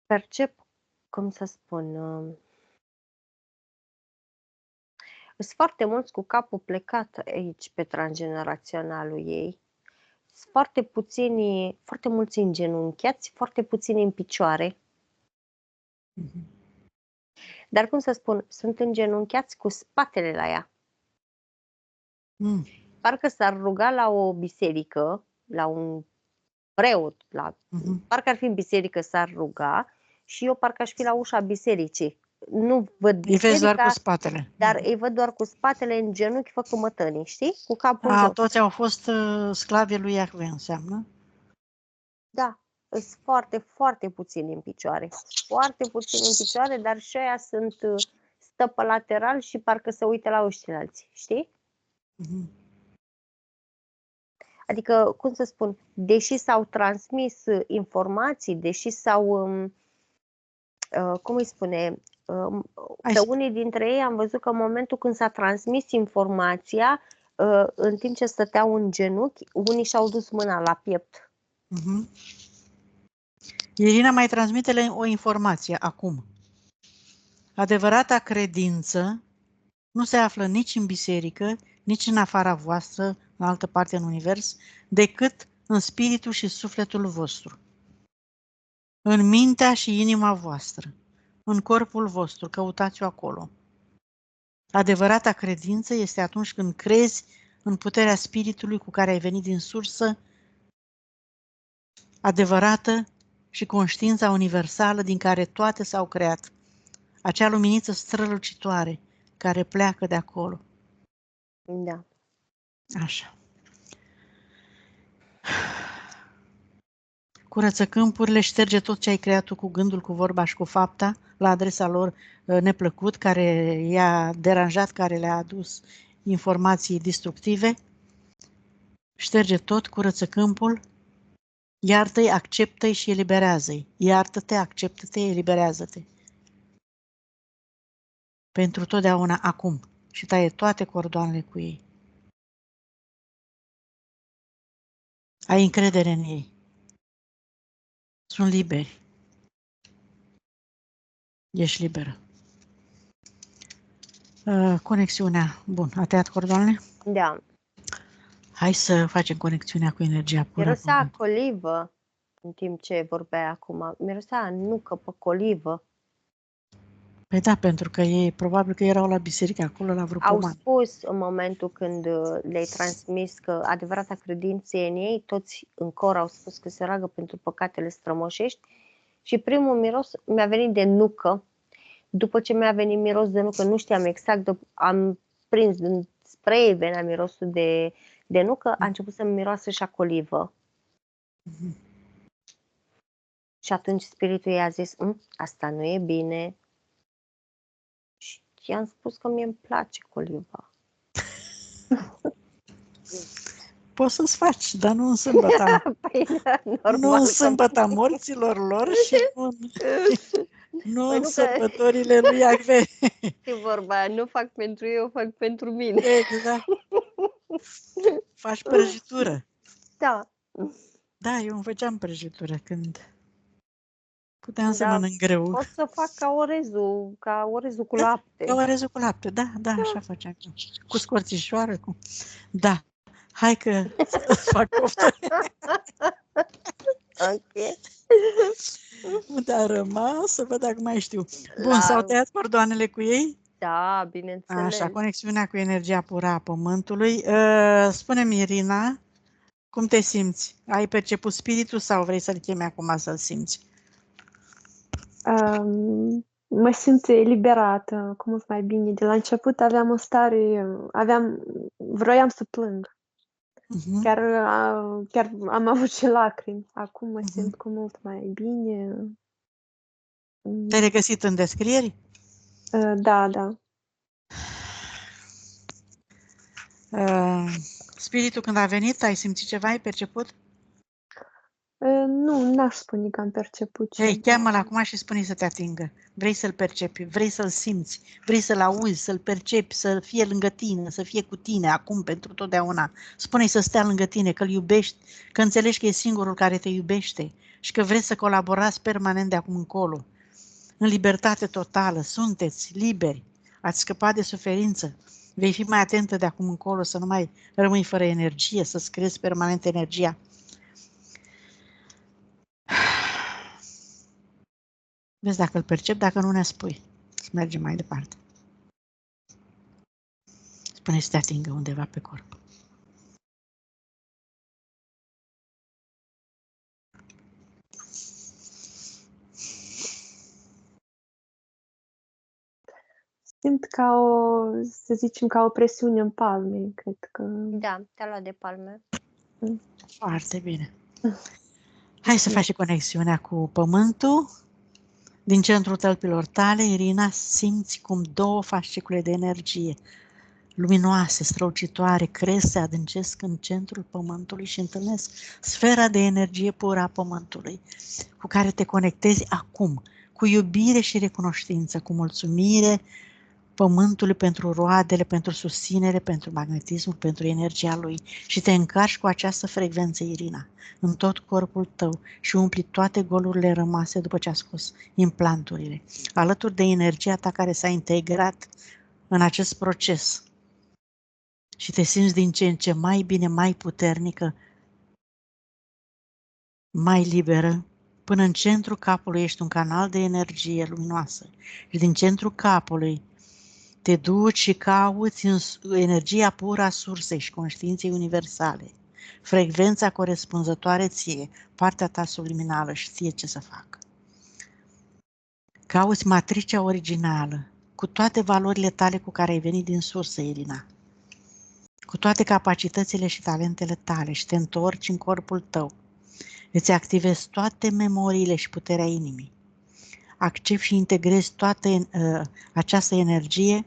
Percep, cum să spun, sunt foarte mulți cu capul plecat aici pe transgeneraționalul ei. Sunt foarte mulți îngenunchiați, foarte puțini în picioare. Dar cum să spun, sunt îngenunchiați cu spatele la ea. Parcă s-ar ruga la o biserică, la un preot, parcă ar fi în biserică, s-ar ruga și eu parcă aș fi la ușa bisericii. Nu văd biserica,
îi vezi doar cu spatele.
Dar îi văd doar cu spatele în genunchi, făcând mătănii, știi? Cu capul jos.
Toți au fost sclavii lui Iahve, înseamnă?
Da, sunt foarte, foarte puțini în picioare. Foarte puțini în picioare, dar și aia stă pe lateral și parcă se uită la ăștilalți, știi? Adică, cum să spun, deși s-au transmis informații, deși s-au, cum îi spune, pe unii dintre ei am văzut că în momentul când s-a transmis informația, în timp ce stăteau în genunchi, unii și-au dus mâna la piept.
Irina, mai transmite-le o informație acum. Adevărata credință nu se află nici în biserică, nici în afara voastră, în altă parte în univers, decât în spiritul și sufletul vostru. În mintea și inima voastră, în corpul vostru, căutați-o acolo. Adevărata credință este atunci când crezi în puterea spiritului cu care ai venit din sursă adevărată și conștiința universală din care toate s-au creat. Acea luminiță strălucitoare care pleacă de acolo.
Da.
Așa. Curăță câmpurile, șterge tot ce ai creat tu cu gândul, cu vorba și cu fapta la adresa lor neplăcut, care i-a deranjat, care le-a adus informații destructive. Șterge tot, curăță câmpul, iartă-i, acceptă-i și eliberează-i. Iartă-te, acceptă-te, eliberează-te. Pentru totdeauna acum. Și taie toate cordoanele cu ei. Ai încredere în ei. Sunt liberi. Ești liberă. Conexiunea. Bun. A tăiat cordoanele?
Da.
Hai să facem conexiunea cu energia pură.
Mirosea a colivă în timp ce vorbea acum. Mirosea a nucă pe colivă.
Păi da, pentru că ei probabil că erau la biserică acolo, la vreo
Au
pomană.
spus în momentul când le-ai transmis că adevărata credință e în ei, toți în cor au spus că se roagă pentru păcatele strămoșești și primul miros mi-a venit de nucă. După ce mi-a venit miros de nucă, nu știam exact, am prins din spray, venea mirosul de nucă, a început să-mi miroasă și a colivă. Și atunci spiritul i-a zis, asta nu e bine. Și i-am spus că mie îmi place coliva.
Poți să-ți faci, dar nu în sâmbăta.
Păi, normal,
Nu în sâmbăta morților lor și nu
Păi
în
nu că-
sărbătorile lui Iahve.
E vorba aia, nu fac pentru eu, fac pentru mine.
Exact. Faci prăjitură.
Da.
Da, eu îmi făceam prăjitură când puteam să
Da,
mănânc greu.
pot să fac ca orezul cu lapte.
Ca orezul cu lapte, da, așa făceam. Cu scorțișoară, cu... Da, hai că fac poftă.
Ok.
Unde a rămas, să văd dacă mai știu. Bun, s-au tăiat cordoanele cu ei?
Da, bineînțeles.
Așa, conexiunea cu energia pură a Pământului. Spune-mi, Irina, cum te simți? Ai perceput spiritul sau vrei să-l chemi acum să-l simți?
Mă simt eliberată, cu mult mai bine. De la început aveam o stare, vroiam să plâng. Chiar am avut și lacrimi. Acum mă simt cu mult mai bine.
Te-ai regăsit în descrieri?
Da.
Spiritul când a venit, ai simțit ceva, ai perceput?
Nu, n-aș spune că am perceput ceva.
Ei, cheamă-l acum și spune să te atingă. Vrei să-l percepi, vrei să-l simți, vrei să-l auzi, să-l percepi, să fie lângă tine, să fie cu tine, acum, pentru totdeauna. Spune-i să stea lângă tine, că îl iubești, că înțelegi că e singurul care te iubește și că vreți să colaborați permanent de acum încolo. În libertate totală, sunteți liberi, ați scăpat de suferință. Vei fi mai atentă de acum încolo, să nu mai rămâi fără energie, să-ți crezi permanent energia. Vezi dacă îl percep, dacă nu ne spui. Să mergem mai departe. Spune să te atingă undeva pe corp.
Simt să zicem, ca o presiune în palme, cred că.
Da, te-a luat de palme.
Foarte bine. Hai să faci conexiunea cu Pământul. Din centrul tălpilor tale, Irina, simți cum două fascicule de energie luminoase, strălucitoare, cresc, se adâncesc în centrul Pământului și întâlnesc sfera de energie pură a Pământului, cu care te conectezi acum, cu iubire și recunoștință, cu mulțumire Pământului pentru roadele, pentru susținere, pentru magnetismul, pentru energia lui și te încarci cu această frecvență, Irina, în tot corpul tău și umpli toate golurile rămase după ce a scos implanturile, alături de energia ta care s-a integrat în acest proces. Și te simți din ce în ce mai bine, mai puternică, mai liberă, până în centrul capului ești un canal de energie luminoasă și din centrul capului te duci și cauți în energia pură a sursei și conștiinței universale, frecvența corespunzătoare ție, partea ta subliminală și ție ce să facă. Cauți matricea originală, cu toate valorile tale cu care ai venit din sursă, Irina, cu toate capacitățile și talentele tale și te întorci în corpul tău. Îți activezi toate memoriile și puterea inimii. Accepti și integrezi toată această energie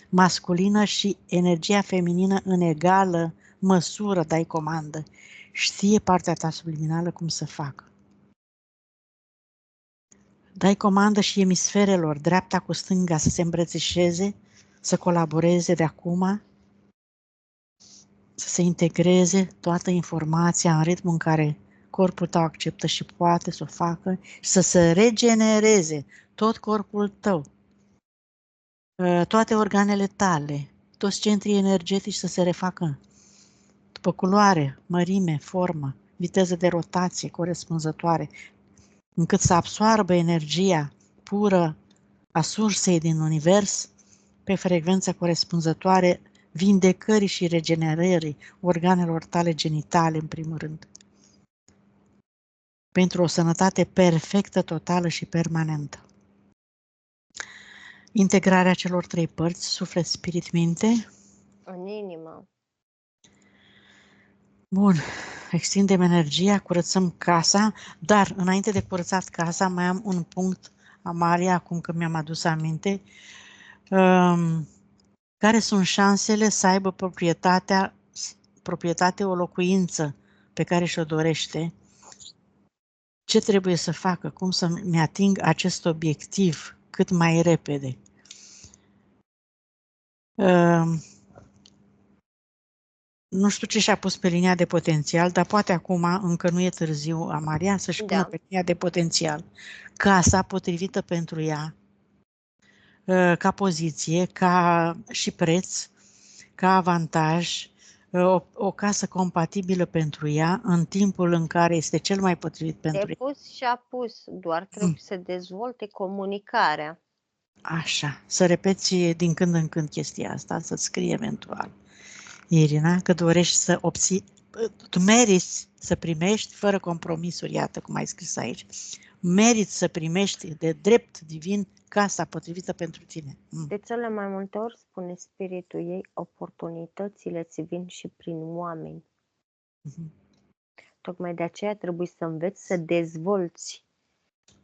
masculină și energia feminină în egală măsură, dai comandă. Știe partea ta subliminală cum să facă. Dai comandă și emisferelor, dreapta cu stânga, să se îmbrățișeze, să colaboreze de acum, să se integreze toată informația în ritmul în care corpul tău acceptă și poate să o facă și să se regenereze tot corpul tău, toate organele tale, toți centrii energetici să se refacă după culoare, mărime, formă, viteză de rotație corespunzătoare, încât să absoarbă energia pură a sursei din univers pe frecvența corespunzătoare vindecării și regenerării organelor tale genitale, în primul rând. Pentru o sănătate perfectă, totală și permanentă. Integrarea celor trei părți, suflet, spirit, minte.
În inimă.
Bun. Extindem energia, curățăm casa, dar înainte de curățat casa mai am un punct, Amalia, acum că mi-am adus aminte. Care sunt șansele să aibă proprietate o locuință pe care și-o dorește? Ce trebuie să facă? Cum să-mi ating acest obiectiv cât mai repede? Nu știu ce și-a pus pe linia de potențial, dar poate acum încă nu e târziu, Amaria, să-și pună pe linia de potențial casa potrivită pentru ea, ca poziție, ca și preț, ca avantaj, o casă compatibilă pentru ea în timpul în care este cel mai potrivit pentru ea.
Pus și a pus, doar trebuie să dezvolte comunicarea.
Așa, să repeți din când în când chestia asta, să-ți scrie eventual. Irina, că dorești să obții, tu meriți să primești fără compromisuri, iată cum ai scris aici. Meriți să primești de drept divin casa potrivită pentru tine.
De cele mai multe ori, spune spiritul ei, oportunitățile ți vin și prin oameni. Tocmai de aceea trebuie să înveți să dezvolți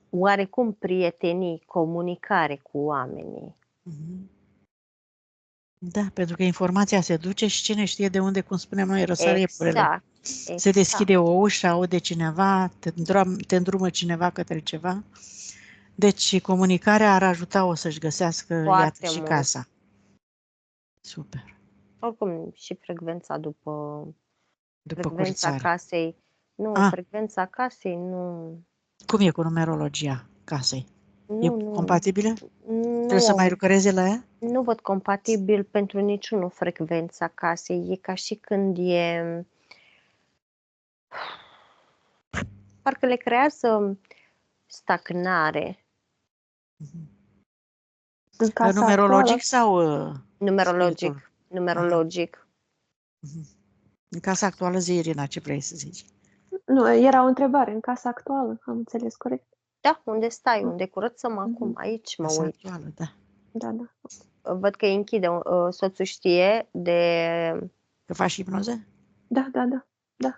oarecum prietenii, comunicare cu oamenii.
Da, pentru că informația se duce și cine știe de unde, cum spunem noi, răsare iepurele.
Exact.
Se deschide o ușă, aude cineva, te îndrumă cineva către ceva. Deci comunicarea ar ajuta-o să-și găsească, iată, și casa. Super.
Oricum și frecvența după frecvența
curățare.
casei. Nu, frecvența casei nu...
Cum e cu numerologia casei? E compatibilă?
Nu,
trebuie să mai lucreze la ea?
Nu văd compatibil pentru niciunul frecvența casei. E ca și când e... Parcă le creează stagnare.
În casa
numerologic sau...
Numerologic. Numerologic.
În casa actuală, zi, Irina, ce vrei să zici?
Nu, era o întrebare. În casa actuală, am înțeles corect?
Da, unde stai, unde curățăm acum, aici mă
casa
uit.
Actuală, da.
Da.
Văd că îi închide, soțul știe de...
Că faci hipnoză?
Da.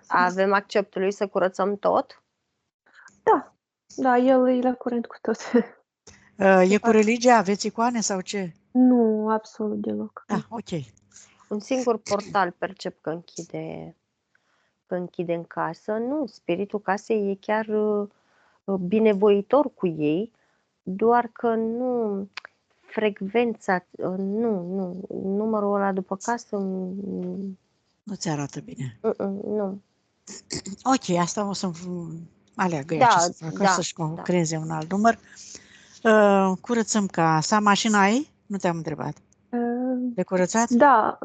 Avem acceptul lui să curățăm tot?
Da, el e la curent cu tot.
E cu religia? Aveți icoane sau ce?
Nu, absolut deloc.
Da, ok.
Un singur portal percep că închide în casă. Nu, spiritul casei e chiar binevoitor cu ei, doar că nu... Frecvența, nu, numărul ăla după casă...
Nu ți arată bine.
Nu.
Ok, asta o să aleagă ea ce să facă, să-și creeze un alt număr. Curățăm casa. Mașina ai? Nu te-am întrebat. De curățat?
Da,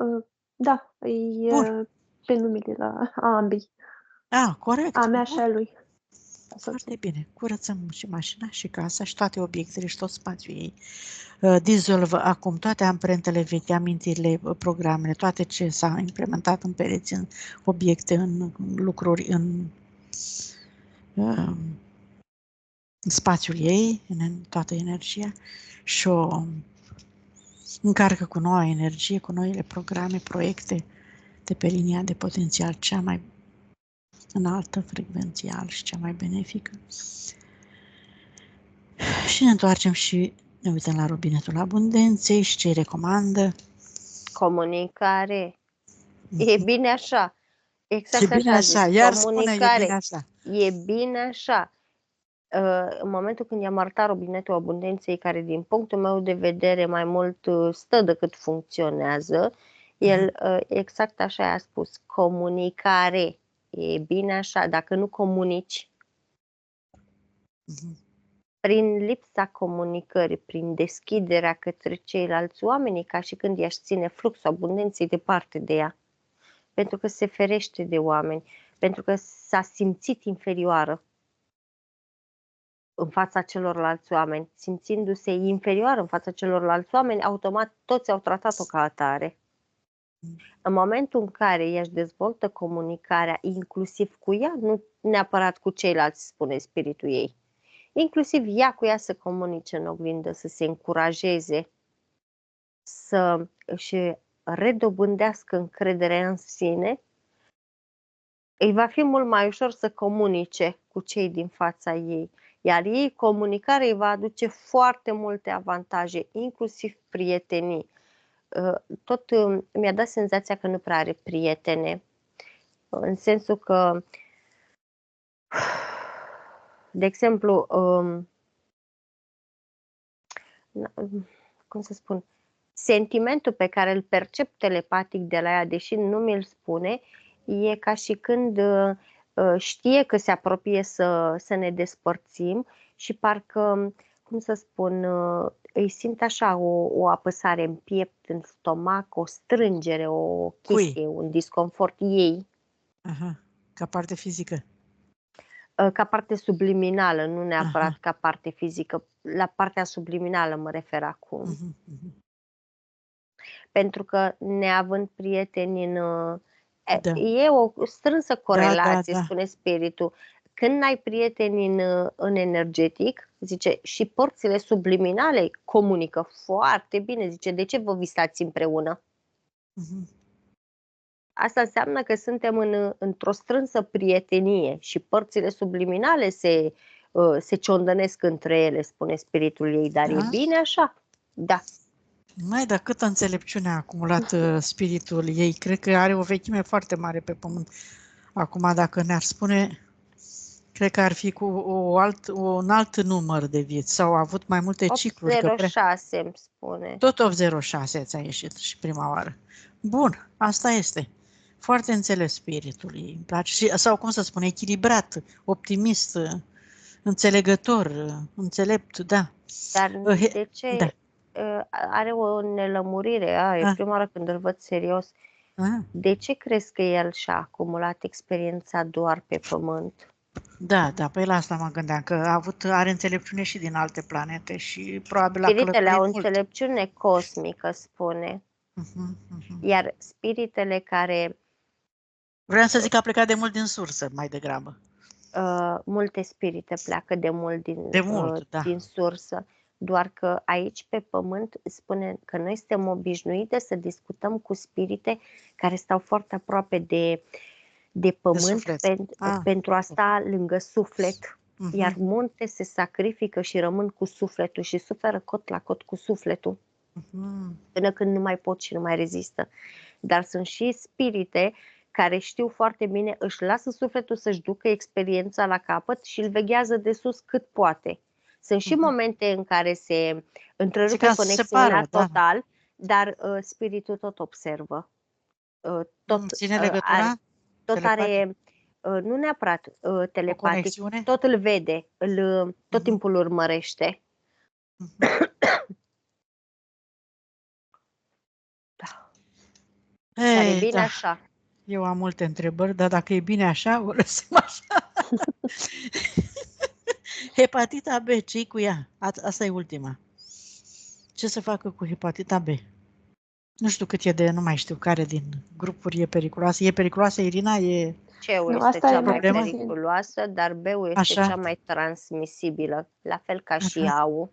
e pe numele la ambii.
Corect.
A mea și a lui.
Foarte bine. Curățăm și mașina și casa și toate obiectele și tot spațiul ei. Dizolvă acum toate amprentele vechi, amintirile, programele, toate ce s-a implementat în pereți, în obiecte, în lucruri, în spațiul ei, în toată energia și o încarcă cu noua energie, cu noile programe, proiecte de pe linia de potențial cea mai înaltă, frecvențial și cea mai benefică. Și ne întoarcem și ne uităm la robinetul abundenței și ce îi recomandă.
Comunicare. E bine așa. Exact
e bine așa. Iar spune, e bine așa.
E bine așa. În momentul când i-am arătat robinetul abundenței, care din punctul meu de vedere mai mult stă decât funcționează, el exact așa a spus. Comunicare. E bine așa. Dacă nu comunici, prin lipsa comunicării, prin deschiderea către ceilalți oameni, ca și când i-aș ține fluxul abundenței departe de ea. pentru că se ferește de oameni, pentru că s-a simțit inferioară în fața celorlalți oameni. Simțindu-se inferioară în fața celorlalți oameni, automat toți au tratat-o ca atare. În momentul în care ea își dezvoltă comunicarea inclusiv cu ea, nu neapărat cu ceilalți, spune spiritul ei, inclusiv ea cu ea să comunice în oglindă, să se încurajeze, să își redobândească încrederea în sine, îi va fi mult mai ușor să comunice cu cei din fața ei. Iar ei, comunicarea îi va aduce foarte multe avantaje, inclusiv prietenii. Tot mi-a dat senzația că nu prea are prietene, în sensul că, de exemplu, cum să spun, sentimentul pe care îl percep telepatic de la ea, deși nu mi-l spune, e ca și când știe că se apropie să ne despărțim și parcă, cum să spun, îi simt așa o apăsare în piept, în stomac, o strângere, o chestie, un disconfort ei.
Aha, ca parte fizică.
Ca parte subliminală, nu neapărat ca parte fizică. La partea subliminală mă refer acum. Pentru că neavând prieteni e o strânsă corelație, spune spiritul. Când n-ai prieteni în energetic, zice, și porțile subliminale comunică foarte bine. Zice, de ce vă visați împreună? Asta înseamnă că suntem într-o strânsă prietenie și părțile subliminale se ciondănesc între ele, spune spiritul ei, dar e bine așa. Da.
Mai, dar câtă înțelepciune a acumulat spiritul ei. Cred că are o vechime foarte mare pe pământ. Acum, dacă ne-ar spune, cred că ar fi cu un alt număr de vieți sau a avut mai multe cicluri.
806 îmi spune.
Tot 806 ți-a ieșit și prima oară. Bun, asta este. Foarte înțeles spiritul ei. Îmi place. Sau, cum să spun, echilibrat, optimist, înțelegător, înțelept, da.
Dar de ce... Da. Are o nelămurire, e prima oară când îl văd serios. De ce crezi că el și-a acumulat experiența doar pe pământ?
Da, păi la asta mă gândeam, că are înțelepciune și din alte planete și probabil
spiritele au înțelepciune cosmică, spune. Iar spiritele care...
Vreau să zic că a plecat de mult din sursă, mai degrabă.
Multe spirite pleacă de mult din sursă. Doar că aici pe pământ spune că noi suntem obișnuite să discutăm cu spirite care stau foarte aproape de pământ pentru a sta lângă suflet. Iar munte se sacrifică și rămân cu sufletul și suferă cot la cot cu sufletul. Până când nu mai pot și nu mai rezistă. Dar sunt și spirite care știu foarte bine, își lasă sufletul să-și ducă experiența la capăt și îl veghează de sus cât poate. Sunt și momente în care se întrerupe conexiunea total, dar spiritul tot observă. Tot
ține legătura?
Tot are, nu neapărat telepatic, tot îl vede, tot timpul urmărește. Da. Dar e bine așa.
Eu am multe întrebări, dar dacă e bine așa, o lăsăm așa. Hepatita B, ce-i cu ea? Asta e ultima. Ce să facă cu hepatita B? Nu știu cât e nu mai știu care din grupuri e periculoasă. E periculoasă, Irina?
C-ul este cea mai periculoasă, dar B-ul este cea mai transmisibilă, la fel ca și A-ul.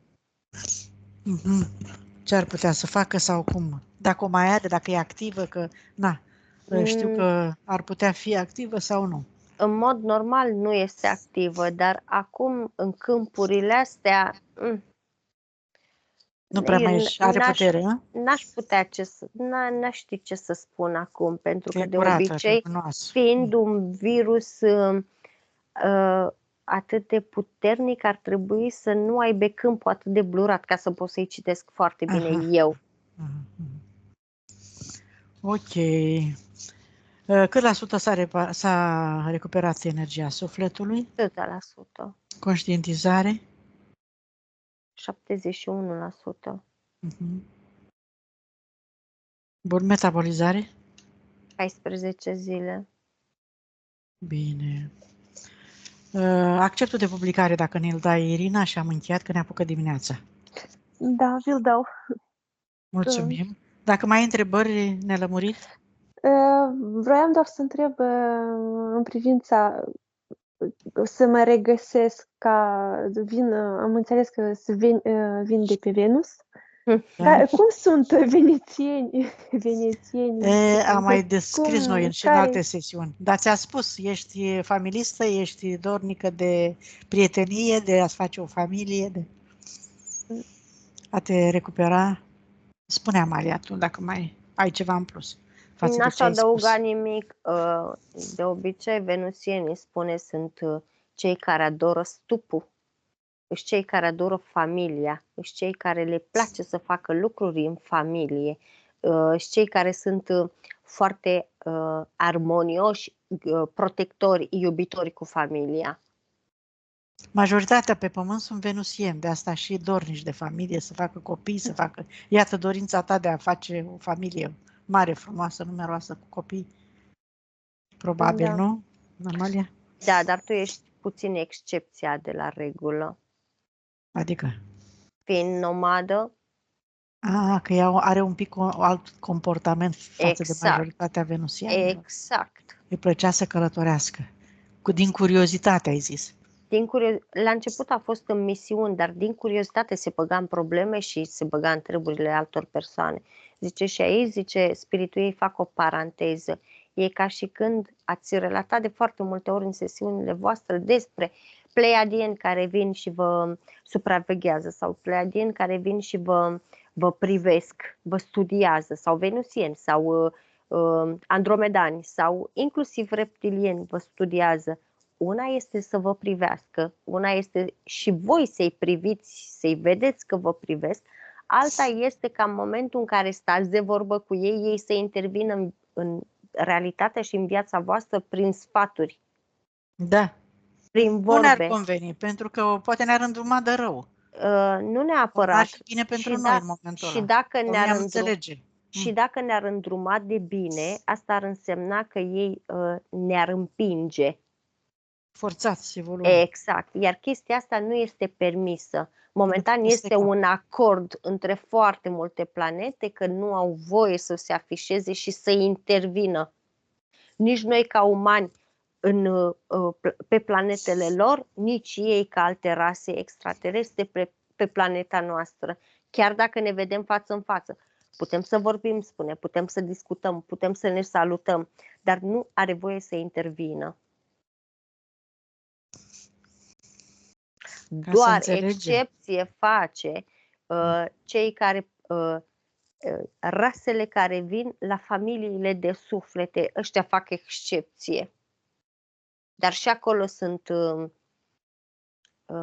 Ce ar putea să facă sau cum? Dacă o mai are, dacă e activă, că știu că ar putea fi activă sau nu.
În mod normal nu este activă, dar acum în câmpurile astea
nu prea mai are putere, nu?
N-aș putea n-aș ști ce să spun acum, pentru că de obicei, fiind un virus atât de puternic, ar trebui să nu aibă câmpul atât de blurat ca să pot să-i citesc foarte bine eu.
Ok. Cât la sută s-a recuperat energia sufletului?
100%.
Conștientizare?
71%.
Bun, metabolizare?
14 zile.
Bine. Acceptul de publicare, dacă ne-l dai, Irina, și am încheiat că ne apucă dimineața.
Da, vi-l dau.
Mulțumim. Dacă mai ai întrebări nelămurit?
Vroiam doar să întreb în privința să mă regăsesc am înțeles că vin de pe Venus.
Da?
Dar cum sunt venețieni?
Am mai descris noi și în
care-
alte sesiuni. Dar ți-a spus, ești familistă, ești dornică de prietenie, de a-ți face o familie, de a te recupera. Spune, Amalia, tu dacă mai ai ceva în plus față de
N-aș
ce ai spus.
adăuga nimic. De obicei, venusienii, spune, sunt cei care adoră stupul, sunt cei care adoră familia, sunt cei care le place să facă lucruri în familie, sunt cei care sunt foarte armonioși, protectori, iubitori cu familia.
Majoritatea pe pământ sunt venusieni, de asta și dornici de familie, să facă copii, să facă... Iată dorința ta de a face o familie mare, frumoasă, numeroasă, cu copii. Probabil,
Da.
nu, Amalia?
Da, dar tu ești puțin excepția de la regulă.
Adică?
Fiind nomadă,
Că ea are un pic alt comportament față de majoritatea venusianilor.
Exact.
Îi plăcea să călătorească. Din curiozitate, ai zis.
La început a fost în misiuni, dar din curiozitate se băga în probleme și se băga în treburile altor persoane. Zice și aici, zice, spiritul ei fac o paranteză. E ca și când ați relatat de foarte multe ori în sesiunile voastre despre pleiadieni care vin și vă supraveghează sau pleiadieni care vin și vă privesc, vă studiază, sau venusieni sau andromedani sau inclusiv reptilieni vă studiază. Una este să vă privească, una este și voi să-i priviți, să-i vedeți că vă privesc, alta este ca în momentul în care stați de vorbă cu ei, ei să intervină în realitatea și în viața voastră prin sfaturi.
Da.
Prin vorbe.
Nu ne-ar conveni, pentru că poate ne-ar îndruma de rău.
Nu neapărat.
Ar fi bine pentru noi în momentul ăla.
Și dacă ne-ar îndruma de bine, asta ar însemna că ei ne-ar împinge.
Forțați evoluăm.
Exact. Iar chestia asta nu este permisă. Momentan este un acord între foarte multe planete că nu au voie să se afișeze și să intervină. Nici noi ca umani pe planetele lor, nici ei ca alte rase extraterestre pe planeta noastră. Chiar dacă ne vedem față în față. Putem să vorbim, spune, putem să discutăm, putem să ne salutăm, dar nu are voie să intervină. Doar excepție face cei care, rasele care vin la familiile de suflete, ăștia fac excepție. Dar și acolo sunt,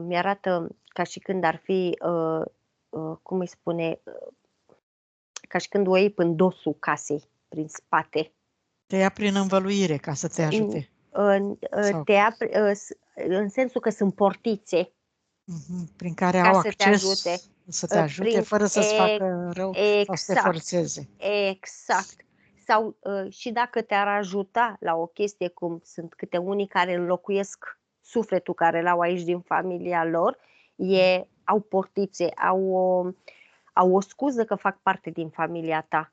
mi-arată ca și când ar fi, cum îi spune, ca și când o iei în dosul casei, prin spate.
Te ia prin învăluire ca să te ajute.
Te ia în sensul că sunt portițe.
Prin care au acces să te ajute fără să-ți facă rău sau să te forțeze.
Exact. Sau și dacă te-ar ajuta la o chestie, cum sunt câte unii care înlocuiesc sufletul care l-au aici din familia lor, au portițe, au o scuză că fac parte din familia ta.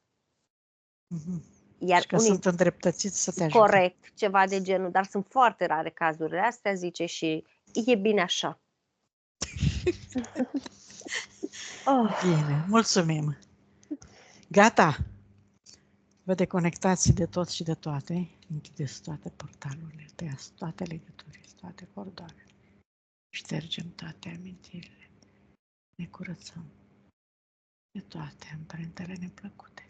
Iar și că sunt îndreptățiți să te ajute.
Corect, ceva de genul, dar sunt foarte rare cazurile astea, zice, și e bine așa.
Bine, mulțumim. Gata. Vă deconectați de tot și de toate. Închideți toate portalurile, tăiați toate legăturile, toate cordoanele. Ștergem toate amintirile. Ne curățăm de toate amprentele neplăcute.